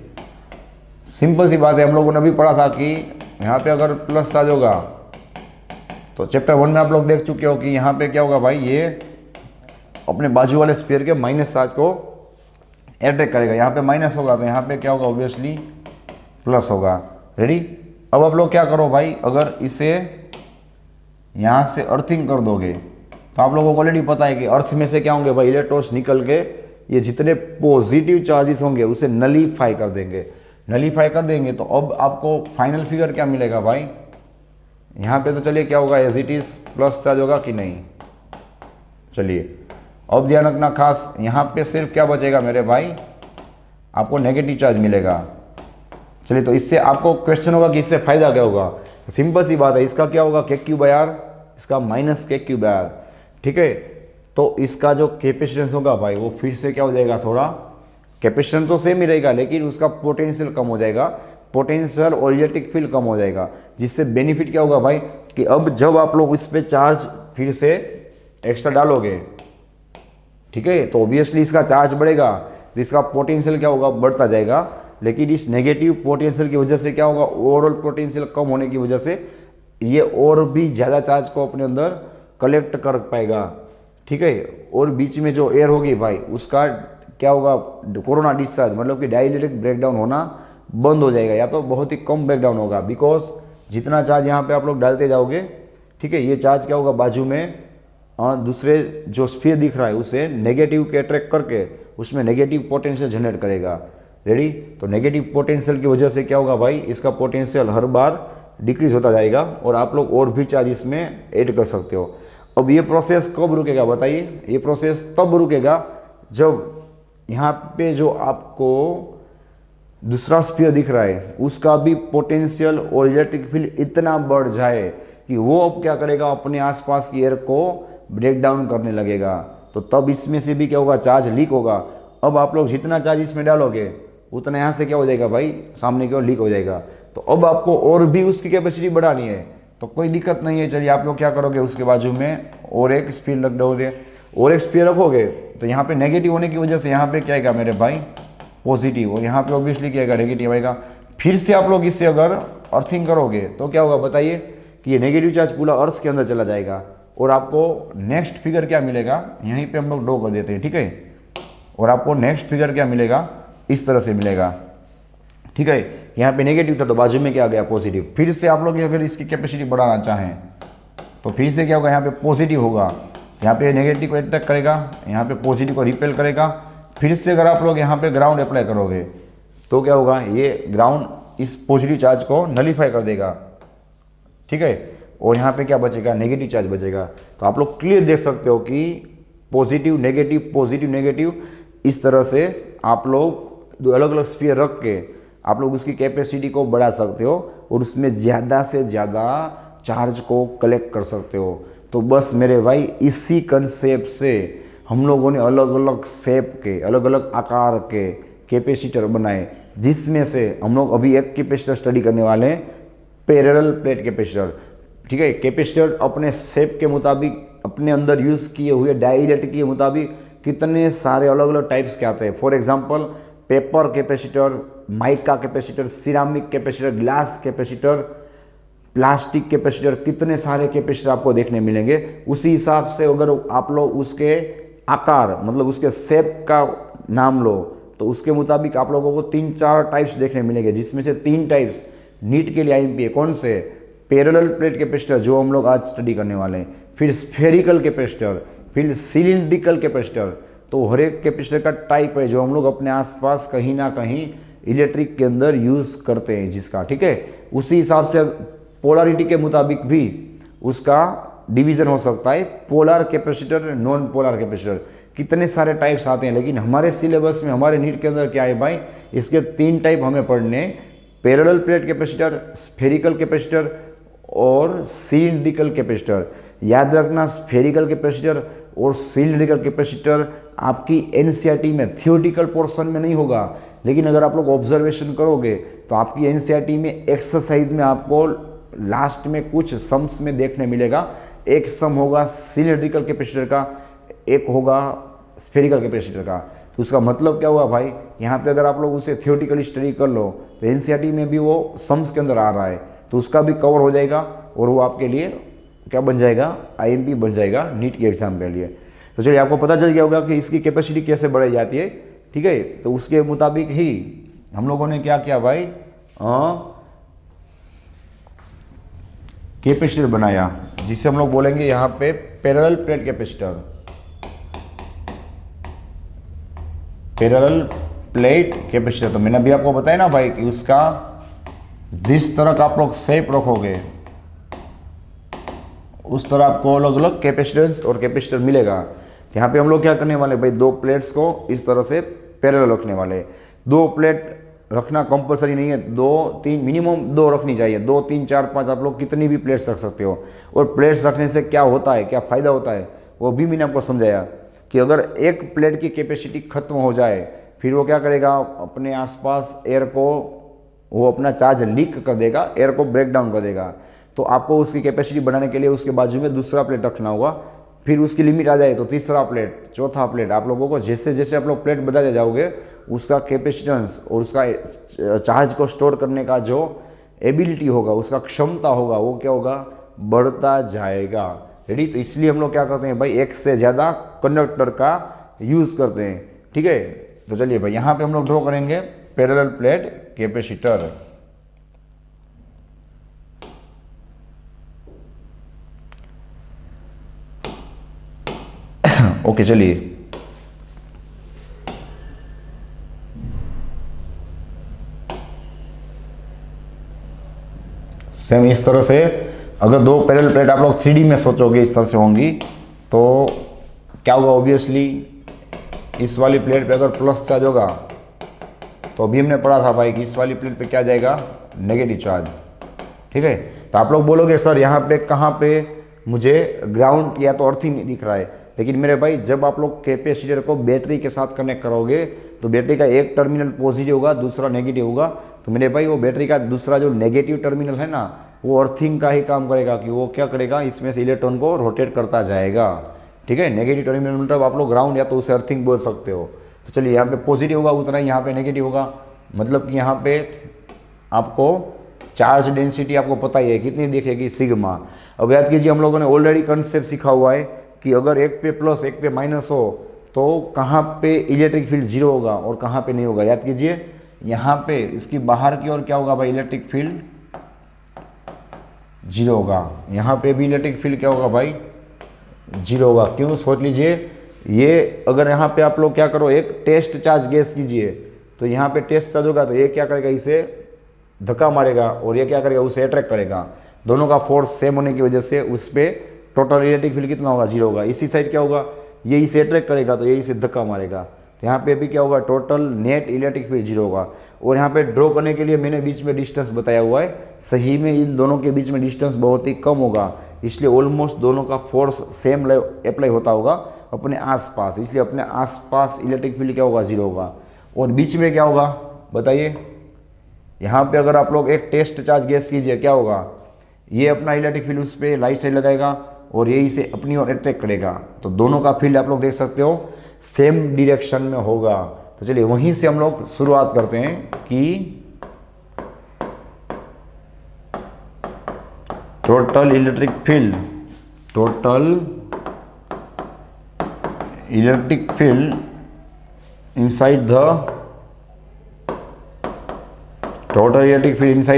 A: सिंपल सी बात है, हम लोगों ने अभी पढ़ा था कि यहाँ पे अगर प्लस चार्ज होगा तो चैप्टर 1 में आप लोग देख चुके हो कि यहाँ पे क्या होगा भाई, ये अपने बाजू वाले स्फीयर के माइनस चार्ज को अट्रैक्ट करेगा। यहाँ पे माइनस होगा तो यहाँ पे क्या होगा, ऑब्वियसली प्लस होगा। रेडी। अब आप लोग क्या करो भाई, अगर इसे यहाँ से अर्थिंग कर दोगे तो आप लोगों को ऑलरेडी पता है कि अर्थ में से क्या होंगे भाई, इलेक्ट्रॉन्स निकल के ये जितने पॉजिटिव चार्जेस होंगे उसे नलीफाई कर देंगे। नलीफाई कर देंगे तो अब आपको फाइनल फिगर क्या मिलेगा भाई, यहाँ पे तो चलिए क्या होगा, as it is plus charge होगा कि नहीं। चलिए अब ध्यान रखना खास, यहाँ पे सिर्फ क्या बचेगा मेरे भाई, आपको नेगेटिव चार्ज मिलेगा। चलिए तो इससे आपको क्वेश्चन होगा कि इससे फायदा क्या होगा। तो सिंपल सी बात है, इसका क्या होगा KQ/R, इसका माइनस KQ/R, ठीक है। तो इसका जो कैपेसिटेंस होगा भाई वो फिर से क्या हो जाएगा, थोड़ा कैपेसिटेंस तो सेम ही रहेगा लेकिन उसका पोटेंशियल कम हो जाएगा, पोटेंशियल और इलेक्ट्रिक फील्ड कम हो जाएगा। जिससे बेनिफिट क्या होगा भाई कि अब जब आप लोग इस पर चार्ज फिर से एक्स्ट्रा डालोगे, ठीक है, तो ऑब्वियसली इसका चार्ज बढ़ेगा तो इसका पोटेंशियल क्या होगा, बढ़ता जाएगा। लेकिन इस नेगेटिव पोटेंशियल की वजह से क्या होगा, ओवरऑल पोटेंशियल कम होने की वजह से ये और भी ज़्यादा चार्ज को अपने अंदर कलेक्ट कर पाएगा, ठीक है। और बीच में जो एयर होगी भाई उसका क्या होगा, कोरोना डिस्चार्ज मतलब कि डाइलेक्ट्रिक ब्रेकडाउन होना बंद हो जाएगा या तो बहुत ही कम ब्रेक डाउन होगा, बिकॉज जितना चार्ज यहाँ पे आप लोग डालते जाओगे, ठीक है, ये चार्ज क्या होगा बाजू में दूसरे जो स्फीयर दिख रहा है उसे नेगेटिव के अट्रैक्ट करके उसमें नेगेटिव पोटेंशियल जनरेट करेगा। रेडी? तो नेगेटिव पोटेंशियल की वजह से क्या होगा भाई, इसका पोटेंशियल हर बार डिक्रीज होता जाएगा और आप लोग और भी चार्ज इसमें ऐड कर सकते हो। अब ये प्रोसेस कब रुकेगा बताइए? ये प्रोसेस तब रुकेगा जब यहाँ पे जो आपको दूसरा स्फीयर दिख रहा है उसका भी पोटेंशियल और इलेक्ट्रिक फील्ड इतना बढ़ जाए कि वो अब क्या करेगा, अपने आसपास की एयर को ब्रेक डाउन करने लगेगा। तो तब इसमें से भी क्या होगा, चार्ज लीक होगा। अब आप लोग जितना चार्ज इसमें डालोगे उतना यहाँ से क्या हो जाएगा भाई, सामने की ओर लीक हो जाएगा। तो अब आपको और भी उसकी कैपेसिटी बढ़ानी है तो कोई दिक्कत नहीं है। चलिए आप लोग क्या करोगे, उसके बाजू में और एक स्फीयर रख दोगे, और एक स्फीयर रखोगे तो यहाँ पे नेगेटिव होने की वजह से यहाँ पे क्या आएगा मेरे भाई, पॉजिटिव, और यहाँ पे ऑब्वियसली क्या आएगा, नेगेटिव आएगा। फिर से आप लोग इससे अगर अर्थिंग करोगे तो क्या होगा बताइए कि ये नेगेटिव चार्ज पूरा अर्थ के अंदर चला जाएगा और आपको नेक्स्ट फिगर क्या मिलेगा, यहीं पे हम लोग ड्रॉ कर देते हैं, ठीक है। और आपको नेक्स्ट फिगर क्या मिलेगा, इस तरह से मिलेगा, ठीक है। यहाँ पे नेगेटिव था तो बाजू में क्या आ गया, पॉजिटिव। फिर से आप लोग अगर इसकी कैपेसिटी बढ़ाना चाहें तो फिर से क्या होगा, यहाँ पे पॉजिटिव होगा, यहाँ पे नेगेटिव को अटैक करेगा, यहाँ पे पॉजिटिव को रिपेल करेगा। फिर से अगर आप लोग यहाँ पे ग्राउंड अप्लाई करोगे तो क्या होगा, ये ग्राउंड इस पॉजिटिव चार्ज को नलीफाई कर देगा, ठीक है। और यहाँ पे क्या बचेगा, नेगेटिव चार्ज बचेगा। तो आप लोग क्लियर देख सकते हो कि पॉजिटिव नेगेटिव इस तरह से आप लोग अलग अलग स्फीयर रख के आप लोग उसकी कैपेसिटी को बढ़ा सकते हो और उसमें ज़्यादा से ज़्यादा चार्ज को कलेक्ट कर सकते हो। तो बस मेरे भाई इसी कंसेप्ट से हम लोगों ने अलग अलग शेप के, अलग अलग आकार के कैपेसिटर बनाए, जिसमें से हम लोग अभी एक कैपेसिटर स्टडी करने वाले हैं, पैरेलल प्लेट कैपेसिटर, ठीक है। कैपेसिटर अपने शेप के मुताबिक, अपने अंदर यूज़ किए हुए डाइलेक्ट्रिक के मुताबिक कितने सारे अलग अलग टाइप्स के आते हैं। For example paper capacitor, mica capacitor, ceramic capacitor, glass capacitor, plastic capacitor, कितने सारे कैपेसिटर आपको देखने मिलेंगे। उसी हिसाब से अगर आप लोग उसके आकार मतलब उसके शेप का नाम लो तो उसके मुताबिक आप लोगों को 3-4 टाइप्स देखने मिलेंगे, जिसमें से 3 टाइप्स नीट के लिए आईएमपी है। कौन से? पैरेलल प्लेट कैपेसिटर जो हम लोग आज स्टडी करने वाले हैं, फिर स्फेरिकल कैपेसिटर, फिर सिलिंड्रिकल कैपेसिटर। तो हर एक कैपेसिटर का टाइप है जो हम लोग अपने आसपास कहीं ना कहीं इलेक्ट्रिक के अंदर यूज़ करते हैं जिसका, ठीक है। उसी हिसाब से पोलरिटी के मुताबिक भी उसका डिवीज़न हो सकता है, polar capacitor, non polar capacitor, कितने सारे टाइप्स आते हैं। लेकिन हमारे सिलेबस में, हमारे नीट के अंदर क्या है भाई, इसके 3 टाइप हमें पढ़ने, parallel plate capacitor, spherical capacitor और सिलिंड्रिकल कैपेसिटर। याद रखना, स्फेरिकल कैपेसिटर और सिलिंड्रिकल कैपेसिटर आपकी एनसीईआरटी में थियोरेटिकल पोर्शन में नहीं होगा, लेकिन अगर आप लोग ऑब्जर्वेशन करोगे तो आपकी एनसीईआरटी में एक्सरसाइज में आपको लास्ट में कुछ सम्स में देखने मिलेगा। एक सम होगा सिलिंड्रिकल कैपेसिटर का, एक होगा स्फेरिकल कैपेसिटर का। तो उसका मतलब क्या हुआ भाई, यहाँ पे अगर आप लोग उसे थियोरेटिकली स्टडी कर लो तो एनसीईआरटी में भी वो सम्स के अंदर आ रहा है, तो उसका भी कवर हो जाएगा और वो आपके लिए क्या बन जाएगा, आईएमपी बन जाएगा नीट के एग्जाम के लिए। तो चलिए आपको पता चल गया होगा कि इसकी कैपेसिटी कैसे बढ़ाई जाती है, ठीक है। तो उसके मुताबिक ही हम लोगों ने क्या किया भाई, कैपेसिटर बनाया, जिसे हम लोग बोलेंगे यहाँ पे parallel plate capacitor. Parallel plate capacitor, तो मैंने अभी आपको बताया ना भाई कि उसका जिस तरह का आप लोग शेप रखोगे उस तरह आपको अलग अलग कैपेसिटेंस और कैपेसिटर मिलेगा। यहाँ पे हम लोग क्या करने वाले भाई, 2 प्लेट्स को इस तरह से पैरेलल रखने वाले। 2 प्लेट रखना कंपलसरी नहीं है, 2-3 मिनिमम 2 रखनी चाहिए। 2, 3, 4, 5 आप लोग कितनी भी प्लेट्स रख सकते हो। और प्लेट्स रखने से क्या होता है, क्या फ़ायदा होता है, वो भी मैंने आपको समझाया कि अगर एक प्लेट की कैपेसिटी खत्म हो जाए फिर वो क्या करेगा, अपने आसपास एयर को वो अपना चार्ज लीक कर देगा, एयर को ब्रेक डाउन कर देगा। तो आपको उसकी कैपेसिटी बढ़ाने के लिए उसके बाजू में दूसरा प्लेट रखना होगा। फिर उसकी लिमिट आ जाए तो तीसरा प्लेट, चौथा प्लेट। आप लोगों को जैसे जैसे आप लोग प्लेट बढ़ाते जाओगे उसका कैपेसिटेंस और उसका चार्ज को स्टोर करने का जो एबिलिटी होगा, उसका क्षमता होगा, वो क्या होगा, बढ़ता जाएगा। रेडी? तो इसलिए हम लोग क्या करते हैं भाई, एक से ज़्यादा कंडक्टर का यूज़ करते हैं, ठीक है। तो चलिए भाई यहाँ पे हम लोग ड्रॉ करेंगे पैरेलल प्लेट कैपेसिटर। ओके चलिए, सेम इस तरह से अगर दो पैरेलल प्लेट आप लोग 3D में सोचोगे इस तरह से होंगी तो क्या होगा, ऑब्वियसली इस वाली प्लेट पे अगर प्लस चार्ज होगा तो अभी हमने पढ़ा था भाई कि इस वाली प्लेट पे क्या जाएगा, नेगेटिव चार्ज। ठीक है, तो आप लोग बोलोगे सर यहाँ पे कहाँ पे मुझे ग्राउंड या तो अर्थिंग नहीं दिख रहा है, लेकिन मेरे भाई जब आप लोग कैपेसिटर को बैटरी के साथ कनेक्ट करोगे तो बैटरी का एक टर्मिनल पॉजिटिव होगा, दूसरा नेगेटिव होगा, तो मेरे भाई वो बैटरी का दूसरा जो नेगेटिव टर्मिनल है ना, वो अर्थिंग का ही काम करेगा कि वो क्या करेगा, इसमें से इलेक्ट्रॉन को रोटेट करता जाएगा। ठीक है, नेगेटिव टर्मिनल मतलब आप लोग ग्राउंड या तो उसे अर्थिंग बोल सकते हो। तो चलिए यहाँ पे पॉजिटिव होगा उतना ही यहाँ पे नेगेटिव होगा, मतलब कि यहाँ पे आपको चार्ज डेंसिटी आपको पता ही है कितनी दिखेगी, सिग्मा। अब याद कीजिए हम लोगों ने ऑलरेडी कंसेप्ट सीखा हुआ है कि अगर एक पे प्लस एक पे माइनस हो तो कहाँ पे इलेक्ट्रिक फील्ड जीरो होगा और कहाँ पे नहीं होगा। याद कीजिए यहाँ पे इसकी बाहर की ओर क्या होगा भाई, इलेक्ट्रिक फील्ड जीरो होगा, यहाँ पे भी इलेक्ट्रिक फील्ड क्या होगा भाई, जीरो होगा। क्यों, सोच लीजिए ये अगर यहाँ पे आप लोग क्या करो, एक टेस्ट चार्ज गैस कीजिए तो यहाँ पे टेस्ट चार्ज होगा तो ये क्या करेगा, इसे धक्का मारेगा और ये क्या करेगा, उसे अट्रैक्ट करेगा। दोनों का फोर्स सेम होने की वजह से उस पर टोटल इलेक्ट्रिक फील्ड कितना होगा, जीरो होगा। इसी साइड क्या होगा, ये इसे अट्रैक्ट करेगा तो ये इसे धक्का मारेगा, तो यहाँ पे भी क्या होगा, total net electric field zero होगा। और यहाँ पे ड्रॉ करने के लिए मैंने बीच में डिस्टेंस बताया हुआ है, सही में इन दोनों के बीच में डिस्टेंस बहुत ही कम होगा, इसलिए ऑलमोस्ट दोनों का फोर्स सेम अप्लाई होता होगा अपने आसपास, इसलिए अपने आसपास इलेक्ट्रिक फील्ड क्या होगा, जीरो होगा। और बीच में क्या होगा बताइए, यहाँ पे अगर आप लोग एक टेस्ट चार्ज गैस कीजिए क्या होगा, ये अपना इलेक्ट्रिक फील्ड उस पर लाइट साइड लगाएगा और ये इसे अपनी ओर अट्रैक्ट करेगा, तो दोनों का फील्ड आप लोग देख सकते हो सेम डायरेक्शन में होगा। तो चलिए वहीं से हम लोग शुरुआत करते हैं कि total electric field inside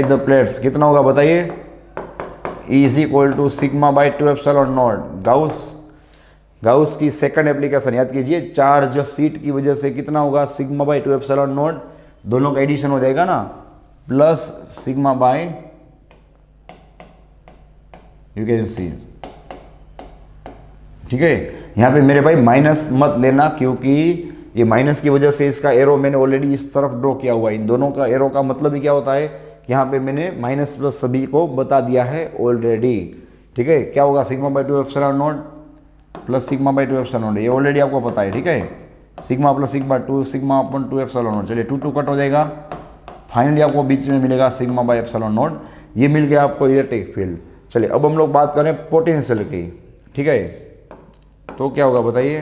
A: the plates कितना होगा बताइए, is equal to sigma by 2 epsilon naught. Gauss की सेकंड एप्लीकेशन याद कीजिए, चार्ज सीट की वजह से कितना होगा, सिग्मा बाई 2 एप्सिलॉन नॉट, दोनों का एडिशन हो जाएगा ना, plus sigma by, you can सी। ठीक है, यहाँ पे मेरे भाई माइनस मत लेना क्योंकि ये माइनस की वजह से इसका एरो मैंने ऑलरेडी इस तरफ ड्रॉ किया हुआ है। इन दोनों का एरो का मतलब ही क्या होता है, यहाँ पे मैंने माइनस प्लस सभी को बता दिया है ऑलरेडी। ठीक है, क्या होगा, sigma by 2 epsilon not plus sigma by 2 epsilon not, ये ऑलरेडी आपको पता है। ठीक है, सिग्मा प्लस सिग्मा 2 सिग्मा अपन 2 एप्सिलॉन नॉट, चलिए 2 कट हो जाएगा, फाइनली आपको बीच में मिलेगा सिग्मा बाई एप्सिलॉन नॉट, ये मिल गया आपको इलेक्ट्रिक फील्ड। चलिए अब हम लोग बात करें पोटेंशियल की। ठीक है, तो क्या होगा बताइए,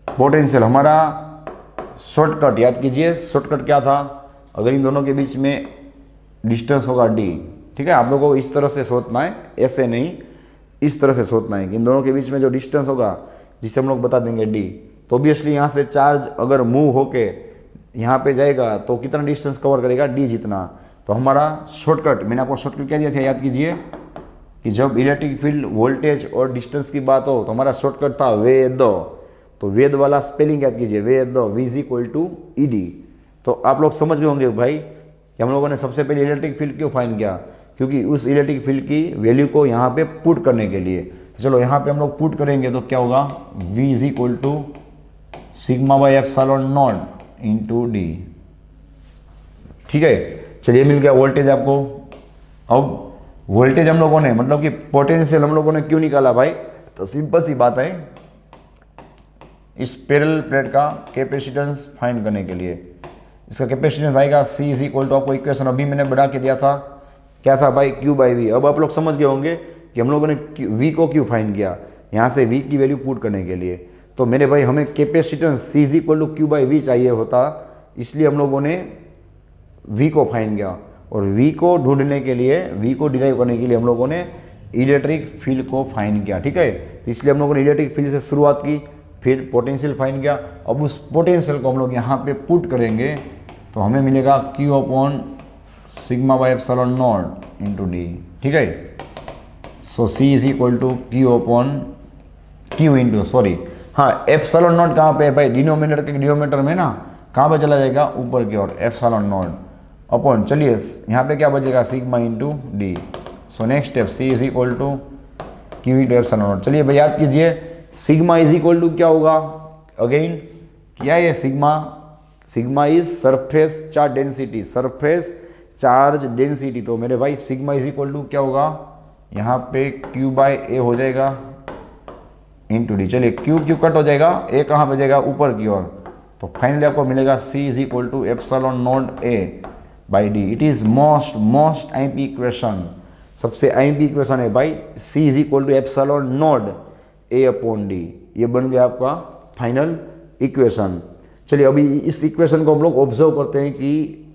A: पोटेंशियल हमारा शॉर्टकट याद कीजिए, शॉर्टकट क्या था, अगर इन दोनों के बीच में डिस्टेंस होगा डी। ठीक है, आप लोगों को इस तरह से सोचना है, ऐसे नहीं, इस तरह से सोचना है कि इन दोनों के बीच में जो डिस्टेंस होगा जिसे हम लोग बता देंगे डी, तो ऑब्वियसली यहाँ से चार्ज अगर मूव होके यहाँ पे जाएगा तो कितना डिस्टेंस कवर करेगा, डी जितना। तो हमारा शॉर्टकट, मैंने आपको शॉर्टकट क्या दिया था याद कीजिए कि जब इलेक्ट्रिक फील्ड वोल्टेज और डिस्टेंस की बात हो तो हमारा शॉर्टकट था वेद। तो वेद वाला स्पेलिंग याद कीजिए, वेद, V is equal to E D. तो आप लोग समझ गए होंगे भाई कि हम लोगों ने सबसे पहले इलेक्ट्रिक फील्ड क्यों फाइंड किया, क्योंकि उस इलेक्ट्रिक फील्ड की वैल्यू को यहाँ पे पुट करने के लिए। तो चलो यहाँ पे हम लोग पुट करेंगे तो क्या होगा, v is equal to sigma by epsilon not into D. ठीक है, चलिए मिल गया वोल्टेज आपको। अब वोल्टेज हम लोगों ने मतलब कि पोटेंशियल हम लोगों ने क्यों निकाला भाई, तो सिंपल सी बात है, इस पैरेलल प्लेट का कैपेसिटेंस फाइंड करने के लिए। इसका कैपेसिटेंस आएगा C इज इक्वल टू, आपको इक्वेशन अभी मैंने बढ़ा के दिया था, क्या था भाई, Q बाई वी। अब आप लोग समझ गए होंगे कि हम लोगों ने V को क्यों फाइंड किया, यहाँ से V की वैल्यू पुट करने के लिए। तो मेरे भाई हमें capacitance C is equal to Q by V चाहिए होता, इसलिए हम लोगों ने V को फाइंड किया। और V को ढूंढने के लिए, V को डिराइव करने के लिए हम लोगों ने इलेक्ट्रिक फील्ड को फाइंड किया। ठीक है, तो इसलिए हम लोगों ने इलेक्ट्रिक फील्ड से शुरुआत की, फिर पोटेंशियल फाइंड किया। अब उस पोटेंशियल को हम लोग यहाँ पे पुट करेंगे तो हमें मिलेगा Q upon sigma by epsilon not into D. ठीक है, so C is equal to Q upon Q into हाँ एप्सिलॉन नॉट कहाँ पे है भाई, डिनोमिनेटर के डिनोमिनेटर में ना, कहाँ पे चला जाएगा, ऊपर की ओर, एप्सिलॉन नॉट अपॉन, चलिए यहाँ पे क्या बचेगा, sigma into D. So next step C is equal to Q into epsilon naught. चलिए भाई याद कीजिए, सिग्मा इज इक्वल टू क्या होगा, अगेन क्या है sigma, sigma is surface charge density, surface charge density. तो मेरे भाई सिग्मा इज इक्वल टू क्या होगा, यहाँ पे Q बाय ए हो जाएगा इंटू डी। चलिए Q कट हो जाएगा, ए कहाँ पे जाएगा, ऊपर की ओर। तो फाइनली आपको मिलेगा C is equal to epsilon not A by D. It is most IMP equation, सबसे आईएमपी इक्वेशन है भाई, C is equal to epsilon not A upon D. ये बन गया आपका फाइनल इक्वेशन। चलिए अभी इस इक्वेशन को हम लोग ऑब्जर्व करते हैं कि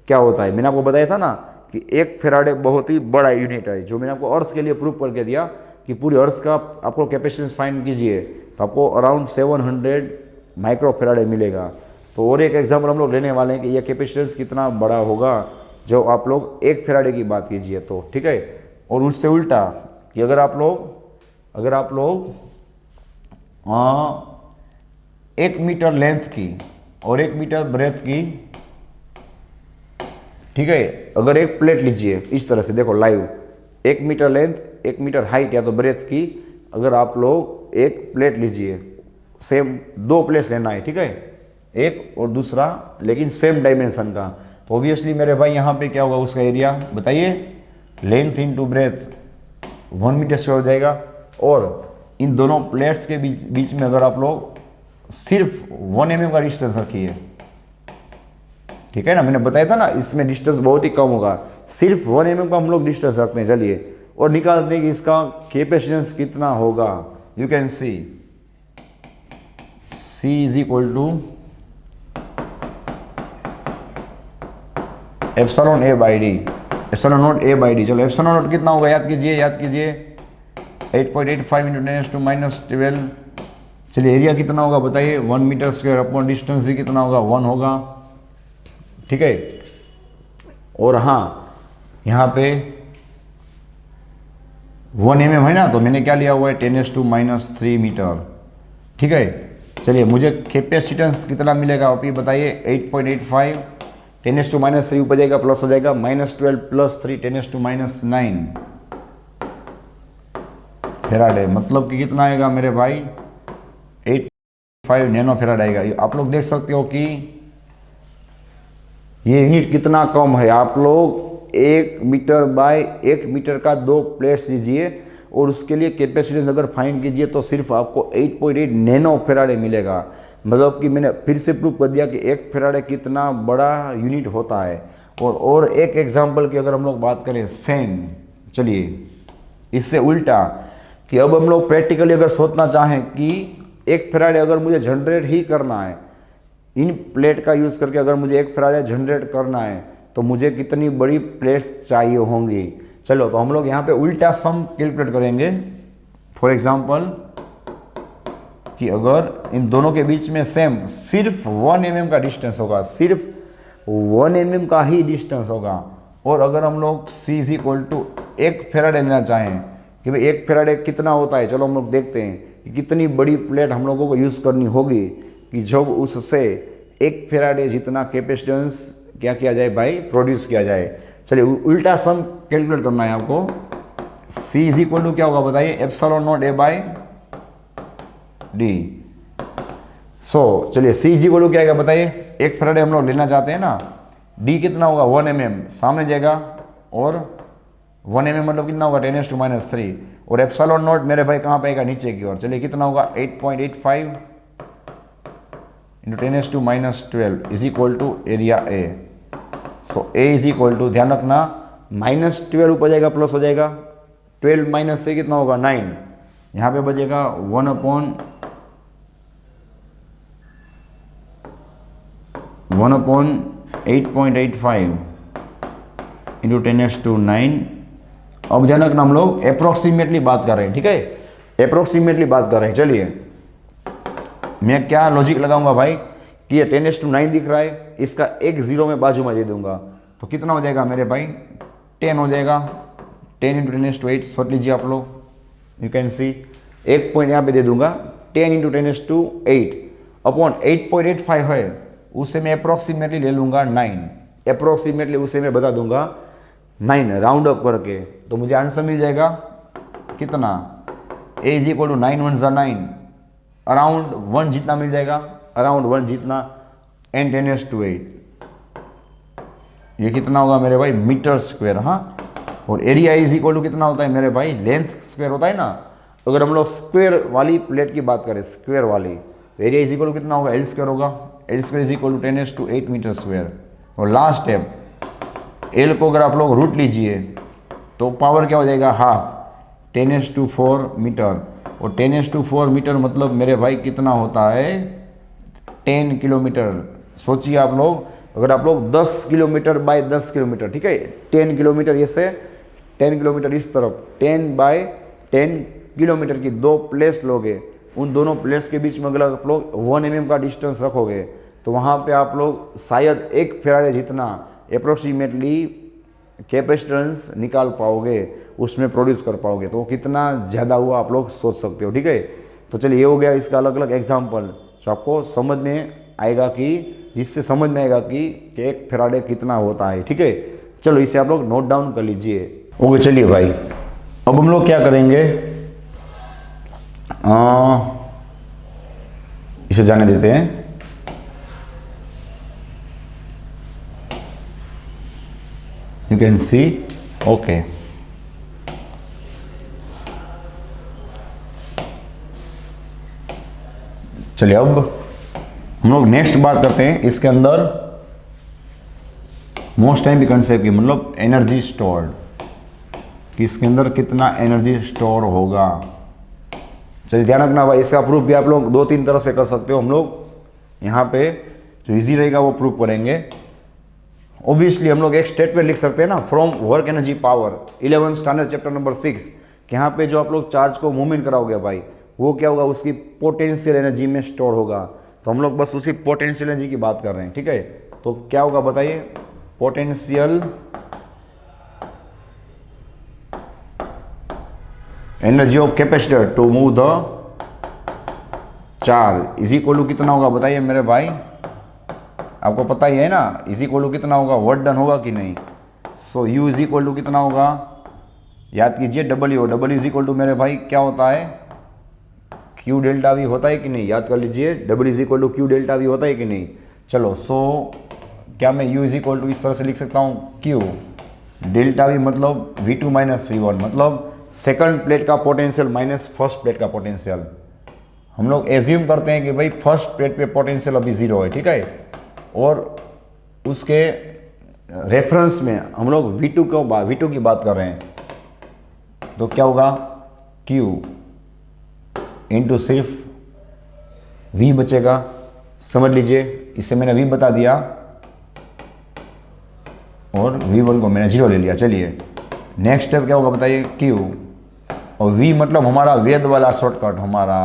A: क्या होता है। मैंने आपको बताया था ना कि एक फेराडे बहुत ही बड़ा यूनिट है, जो मैंने आपको अर्थ के लिए प्रूव करके दिया कि पूरी अर्थ का आपको कैपेसिटेंस फाइंड कीजिए तो आपको अराउंड 700 माइक्रो फेराडे मिलेगा। तो और एक एग्जाम्पल हम लोग लेने वाले हैं कि यह कैपेसिटेंस कितना बड़ा होगा जो आप लोग एक फेराडे की बात कीजिए तो। ठीक है, और उससे उल्टा कि अगर आप लोग 1 मीटर लेंथ की और 1 मीटर ब्रेथ की, ठीक है, अगर एक प्लेट लीजिए इस तरह से, देखो live, 1 metre length 1 metre height या तो ब्रेथ की, अगर आप लोग एक प्लेट लीजिए, सेम 2 प्लेट्स लेना है, ठीक है, एक और दूसरा लेकिन सेम डायमेंशन का, तो ऑब्वियसली मेरे भाई यहाँ पे क्या होगा, उसका एरिया बताइए, लेंथ इनटू ब्रेथ 1 मीटर से हो जाएगा। और इन दोनों प्लेट्स के बीच में अगर आप लोग सिर्फ 1 mm का डिस्टेंस रखिए, ठीक है ना, मैंने बताया था ना इसमें डिस्टेंस बहुत ही कम होगा, सिर्फ 1 mm का हम लोग डिस्टेंस रखते हैं। चलिए और निकालते हैं कि इसका कैपेसिटेंस कितना होगा। You can see C is equal to epsilon A by D, epsilon not A by D. चलो एप्सिलॉन नॉट कितना होगा, याद कीजिए 8.85 इंटू 10⁻12। चलिए एरिया कितना होगा बताइए, 1 मीटर स्क्वायर अपॉन डिस्टेंस भी कितना होगा, 1 होगा। ठीक है, और हाँ यहाँ पे 1 mm है ना, तो मैंने क्या लिया हुआ है 10⁻³ मीटर। ठीक है, चलिए मुझे कैपेसिटेंस कितना मिलेगा आप ये बताइए, 8.85 10⁻³ ऊपर जाएगा प्लस हो जाएगा -12 + 3 10⁻⁹ फेराडे, मतलब कि कितना आएगा मेरे भाई 85 नैनो फेराड आएगा। आप लोग देख सकते हो कि ये यूनिट कितना कम है। आप लोग 1 मीटर बाय 1 मीटर का 2 प्लेट्स लीजिए और उसके लिए कैपेसिटेंस अगर फाइंड कीजिए तो सिर्फ आपको 8.8 नैनो फेराडे मिलेगा। मतलब कि मैंने फिर से प्रूव कर दिया कि 1 फेराडे कितना बड़ा यूनिट होता है। और एक एग्जांपल की अगर हम लोग बात करें सेम, चलिए इससे उल्टा कि अब हम लोग प्रैक्टिकली अगर सोचना चाहें कि 1 फेराडे अगर मुझे जनरेट ही करना है, इन प्लेट का यूज़ करके अगर मुझे 1 फेराडे जनरेट करना है तो मुझे कितनी बड़ी प्लेट्स चाहिए होंगी। चलो तो हम लोग यहाँ पे उल्टा सम कैलकुलेट करेंगे। फॉर एग्जांपल कि अगर इन दोनों के बीच में सेम सिर्फ 1 mm का डिस्टेंस होगा, सिर्फ 1 mm का ही डिस्टेंस होगा, और अगर हम लोग C is equal to 1 farad लेना चाहें कि भाई 1 फेराडे कितना होता है, चलो हम लोग देखते हैं कि कितनी बड़ी प्लेट हम लोगों को यूज़ करनी होगी कि जब उससे 1 फेराडे जितना कैपेसिटेंस क्या किया जाए भाई, प्रोड्यूस किया जाए। चलिए उल्टा सम कैलकुलेट करना है आपको। C इज इक्वल टू क्या होगा बताइए, epsilon not A by D. So चलिए C इज इक्वल टू क्या आएगा बताइए, 1 फेराडे हम लोग लेना चाहते हैं ना, D कितना होगा 1 mm सामने जाएगा, और 1 mm मतलब कितना होगा 10⁻³ और एप्सिलॉन नॉट मेरे भाई कहाँ पाएगा, नीचे की ओर। चलिए कितना होगा 8.85 into 10⁻12 is equal to area A। So A is equal to, ध्यान रखना -12 ऊपर जाएगा प्लस हो जाएगा, 12 माइनस से कितना होगा 9, यहाँ पे बचेगा 1/8.85 इंटू 10⁻⁹। अब ध्यान रखना हम लोग अप्रोक्सीमेटली बात कर रहे हैं, ठीक है, अप्रोक्सीमेटली बात कर रहे हैं। चलिए मैं क्या लॉजिक लगाऊंगा भाई कि ये 10⁹ दिख रहा है, इसका एक जीरो में बाजू में दे दूंगा तो कितना हो जाएगा मेरे भाई 10 हो जाएगा। 10 × 10⁸ सोच लीजिए आप लोग, यू कैन सी एक पॉइंट यहाँ पे दे दूंगा 10 × 10⁸ अपॉन 8.85 है, उसे मैं अप्रोक्सीमेटली ले लूँगा 9, अप्रोक्सीमेटली उसे मैं बता दूंगा 9 राउंड अप करके, तो मुझे आंसर मिल जाएगा कितना a = 9 × 1 = 9, अराउंड 1 जितना मिल जाएगा, अराउंड 1 जितना n 10⁸। ये कितना होगा मेरे भाई मीटर स्क्वायर। हाँ, और एरिया = कितना होता है मेरे भाई लेंथ स्क्वायर होता है ना। अगर हम लोग स्क्वायर वाली प्लेट की बात करें, स्क्वायर वाली, तो एरिया = कितना होगा L² होगा, L² = 10⁸ मीटर स्क्वायर। और लास्ट स्टेप L को अगर आप लोग रूट लीजिए तो पावर क्या हो जाएगा हाफ, 10⁴ मीटर। और 10⁴ मीटर मतलब मेरे भाई कितना होता है 10 किलोमीटर। सोचिए आप लोग, अगर आप लोग 10 किलोमीटर बाय 10 किलोमीटर, ठीक है, 10 किलोमीटर ये से 10 किलोमीटर इस तरफ, 10 बाय 10 किलोमीटर की दो प्लेस लोगे, उन दोनों प्लेस के बीच में अगर आप लोग 1 mm का डिस्टेंस रखोगे तो वहाँ पे आप लोग शायद 1 फैराडे जितना अप्रोक्सीमेटली कैपेसिटेंस निकाल पाओगे, उसमें प्रोड्यूस कर पाओगे। तो कितना ज़्यादा हुआ आप लोग सोच सकते हो, ठीक है। तो चलिए ये हो गया इसका अलग अलग एग्जाम्पल, जो आपको समझ में आएगा कि जिससे समझ में आएगा कि 1 फैराडे कितना होता है, ठीक है। चलो इसे आप लोग नोट डाउन कर लीजिए। ओके चलिए भाई, अब हम लोग क्या करेंगे, इसे जाने देते हैं। You can C okay. चलिए अब हम लोग नेक्स्ट बात करते हैं इसके अंदर मोस्ट टाइम भी कंसेप्ट की, मतलब एनर्जी स्टोर्ड, कि इसके अंदर कितना एनर्जी स्टोर होगा। चलिए ध्यान रखना भाई, इसका प्रूफ भी आप लोग 2-3 तरह से कर सकते हो। हम लोग यहाँ पे जो इजी रहेगा वो प्रूफ करेंगे। ऑब्वियसली हम लोग एक स्टेटमेंट लिख सकते हैं ना, from work energy power 11 standard chapter number 6, कि यहाँ पे जो आप लोग चार्ज को मूवमेंट कराओगे भाई, वो क्या होगा उसकी पोटेंशियल एनर्जी में स्टोर होगा। तो हम लोग बस उसी पोटेंशियल एनर्जी की बात कर रहे हैं, ठीक है। तो क्या होगा बताइए, potential energy of capacitor to move the charge is equal to कितना होगा बताइए मेरे भाई, आपको पता ही है ना, इज इक्वल टू कितना होगा, वर्क डन होगा कि नहीं। So U is equal to कितना होगा, याद कीजिए W, W is equal to मेरे भाई क्या होता है क्यू डेल्टा वी होता है कि नहीं, याद कर लीजिए W is equal to Q delta V होता है कि नहीं। चलो सो क्या मैं यू इज इक्वल टू इस तरह से लिख सकता हूँ, क्यू डेल्टा वी मतलब V2 माइनस V1, मतलब सेकंड प्लेट का पोटेंशियल माइनस फर्स्ट प्लेट का पोटेंशियल। हम लोग एज्यूम करते हैं कि भाई फर्स्ट प्लेट पे पोटेंशियल अभी 0 है, ठीक है, और उसके रेफरेंस में हम लोग V2 की बात कर रहे हैं, तो क्या होगा Q इंटू सिर्फ V बचेगा। समझ लीजिए, इससे मैंने V बता दिया और V1 को मैंने 0 ले लिया। चलिए नेक्स्ट स्टेप क्या होगा बताइए, Q और V मतलब हमारा वेद वाला शॉर्टकट, हमारा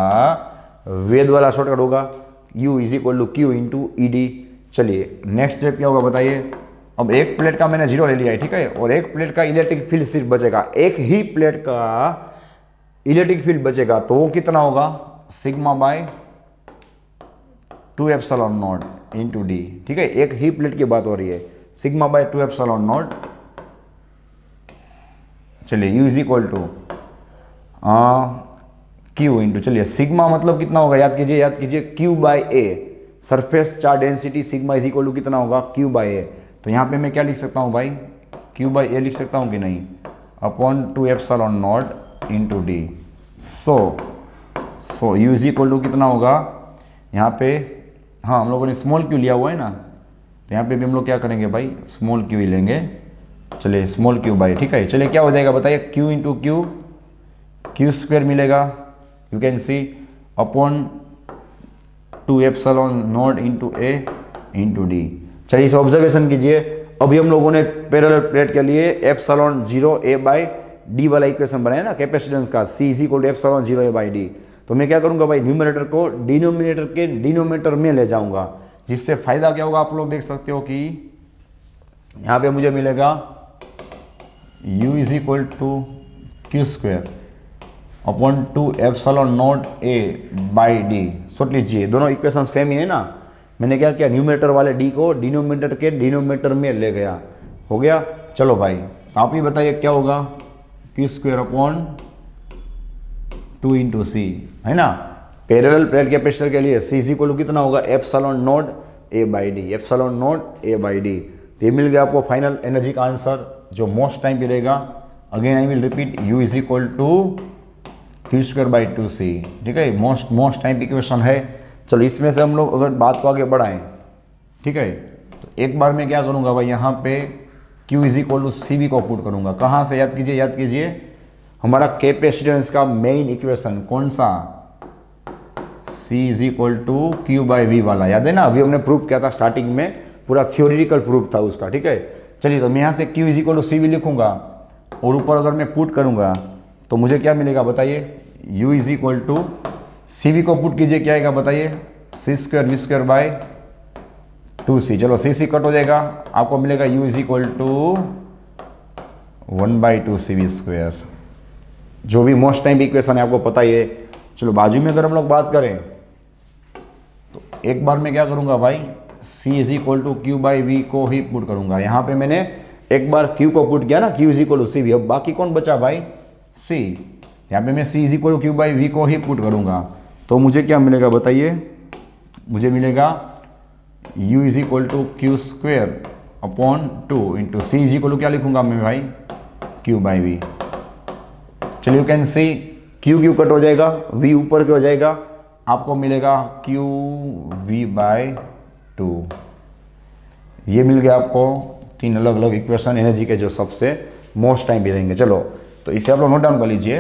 A: वेद वाला शॉर्टकट होगा U is equal to Q into E D. चलिए नेक्स्ट स्टेप क्या होगा बताइए, अब एक प्लेट का मैंने 0 ले लिया है, ठीक है, और एक प्लेट का इलेक्ट्रिक फील्ड सिर्फ बचेगा, एक ही प्लेट का इलेक्ट्रिक फील्ड बचेगा, तो वो कितना होगा sigma by 2 epsilon not into D, ठीक है, एक ही प्लेट की बात हो रही है, सिग्मा बाय 2 एप्सिलॉन नॉट। चलिए U is equal to Q into, चलिए सिग्मा मतलब कितना होगा, याद कीजिए Q by A, surface charge density sigma is equal to कितना होगा क्यू बाय ए। तो यहाँ पे मैं क्या लिख सकता हूँ भाई, क्यू बाय ए लिख सकता हूँ कि नहीं, upon 2 epsilon not into D. So U is equal to कितना होगा यहाँ पे, हाँ हम लोगों ने स्मॉल क्यू लिया हुआ है ना, तो यहाँ पे भी हम लोग क्या करेंगे भाई स्मॉल क्यू ही लेंगे। चलिए स्मॉल क्यू बाय, ठीक है, चलिए क्या हो जाएगा बताइए, Q into Q, Q square मिलेगा, you can see, upon 2 epsilon not into A into D. चलिए इसे ऑब्जर्वेशन कीजिए, अभी हम लोगों ने पैरेलल प्लेट के लिए एप्सिलॉन 0 ए बाई डी वाला इक्वेशन बनाया ना कैपेसिटेंस का, C is equal to epsilon 0 A by D. तो मैं क्या करूँगा भाई, न्यूमरेटर को डिनोमिनेटर के डिनोमिनेटर में ले जाऊँगा, जिससे फ़ायदा क्या होगा आप लोग देख सकते हो कि यहाँ पे मुझे मिलेगा u is equal to Q square upon 2 epsilon naught a by D. सोच लीजिए दोनों इक्वेशन सेम ही है ना, मैंने क्या किया, न्यूमरेटर वाले d को डिनोमिनेटर के डिनोमिनेटर में ले गया, हो गया। चलो भाई आप ही बताइए क्या होगा, क्यू स्क्वायर अपॉन 2 इंटू सी, है ना। पैरेलल प्लेट कैपेसिटर के लिए सी इज इक्वल टू कितना होगा, epsilon naught a by D, epsilon naught a by D. तो ये मिल गया आपको फाइनल एनर्जी का आंसर जो मोस्ट टाइम पे रहेगा। Again I will repeat, u is equal to Q square by 2c, ठीक है, मोस्ट टाइम इक्वेशन है। चलो इसमें से हम लोग अगर बात को आगे बढ़ाएं, ठीक है, तो एक बार मैं क्या करूँगा भाई, यहाँ पे q is equal to C V को पुट करूँगा। कहाँ से याद कीजिए हमारा कैपेसिटेंस का मेन इक्वेशन कौन सा, c is equal to Q by V वाला, याद है ना, अभी हमने प्रूफ किया था स्टार्टिंग में, पूरा थ्योरेटिकल प्रूफ था उसका, ठीक है। चलिए तो मैं यहाँ से q is equal to C V लिखूँगा और ऊपर अगर मैं पुट करूँगा तो मुझे क्या मिलेगा बताइए, u is equal to C V को पुट कीजिए, क्या आएगा बताइए, C square V square by 2c। चलो सी कट हो जाएगा, आपको मिलेगा u is equal to 1/2c V square, जो भी मोस्ट टाइम इक्वेशन है आपको पता ही है। चलो बाजू में अगर हम लोग बात करें तो एक बार मैं क्या करूँगा भाई, c is equal to Q by V को ही पुट करूँगा। यहाँ पे मैंने एक बार q को पुट किया ना, q is equal to C V, अब बाकी कौन बचा भाई, c। यहाँ पे मैं c is equal to Q by V को ही पुट करूँगा, तो मुझे क्या मिलेगा बताइए, मुझे मिलेगा u is equal to Q square upon 2 into C is equal to क्या लिखूँगा मैं भाई, q बाई वी। चलिए you can see Q cut हो जाएगा, v ऊपर के हो जाएगा, आपको मिलेगा क्यू वी बाई 2। ये मिल गया आपको 3 अलग अलग इक्वेशन एनर्जी के जो सबसे मोस्ट टाइम भी रहेंगे। चलो तो इसे आप लोग नोट डाउन कर लीजिए।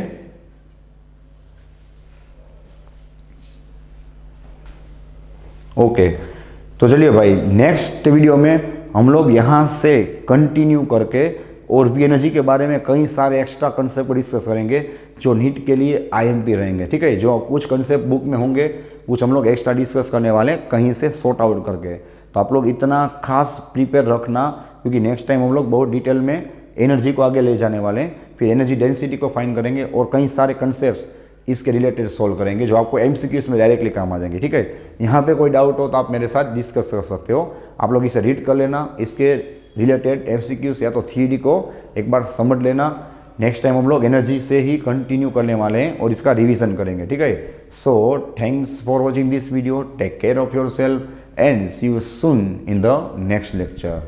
A: ओके, तो चलिए भाई नेक्स्ट वीडियो में हम लोग यहाँ से कंटिन्यू करके और भी एनर्जी के बारे में कई सारे एक्स्ट्रा कंसेप्ट को डिस्कस करेंगे जो नीट के लिए आईएमपी रहेंगे, ठीक है। जो कुछ कंसेप्ट बुक में होंगे, कुछ हम लोग एक्स्ट्रा डिस्कस करने वाले हैं कहीं से सॉर्ट आउट करके। तो आप लोग इतना खास प्रिपेयर रखना, क्योंकि नेक्स्ट टाइम हम लोग बहुत डिटेल में एनर्जी को आगे ले जाने वाले हैं, फिर एनर्जी डेंसिटी को फाइंड करेंगे और कई सारे कंसेप्ट इसके रिलेटेड सॉल्व करेंगे जो आपको एमसीक्यूज में डायरेक्टली काम आ जाएंगे, ठीक है। यहाँ पे कोई डाउट हो तो आप मेरे साथ डिस्कस कर सकते हो, आप लोग इसे रीड कर लेना, इसके रिलेटेड एमसीक्यूज या तो थ्योरी को एक बार समझ लेना। नेक्स्ट टाइम हम लोग एनर्जी से ही कंटिन्यू करने वाले हैं और इसका रिवीजन करेंगे, ठीक है। सो thanks for watching this video, take care of yourself and see you soon in the next lecture.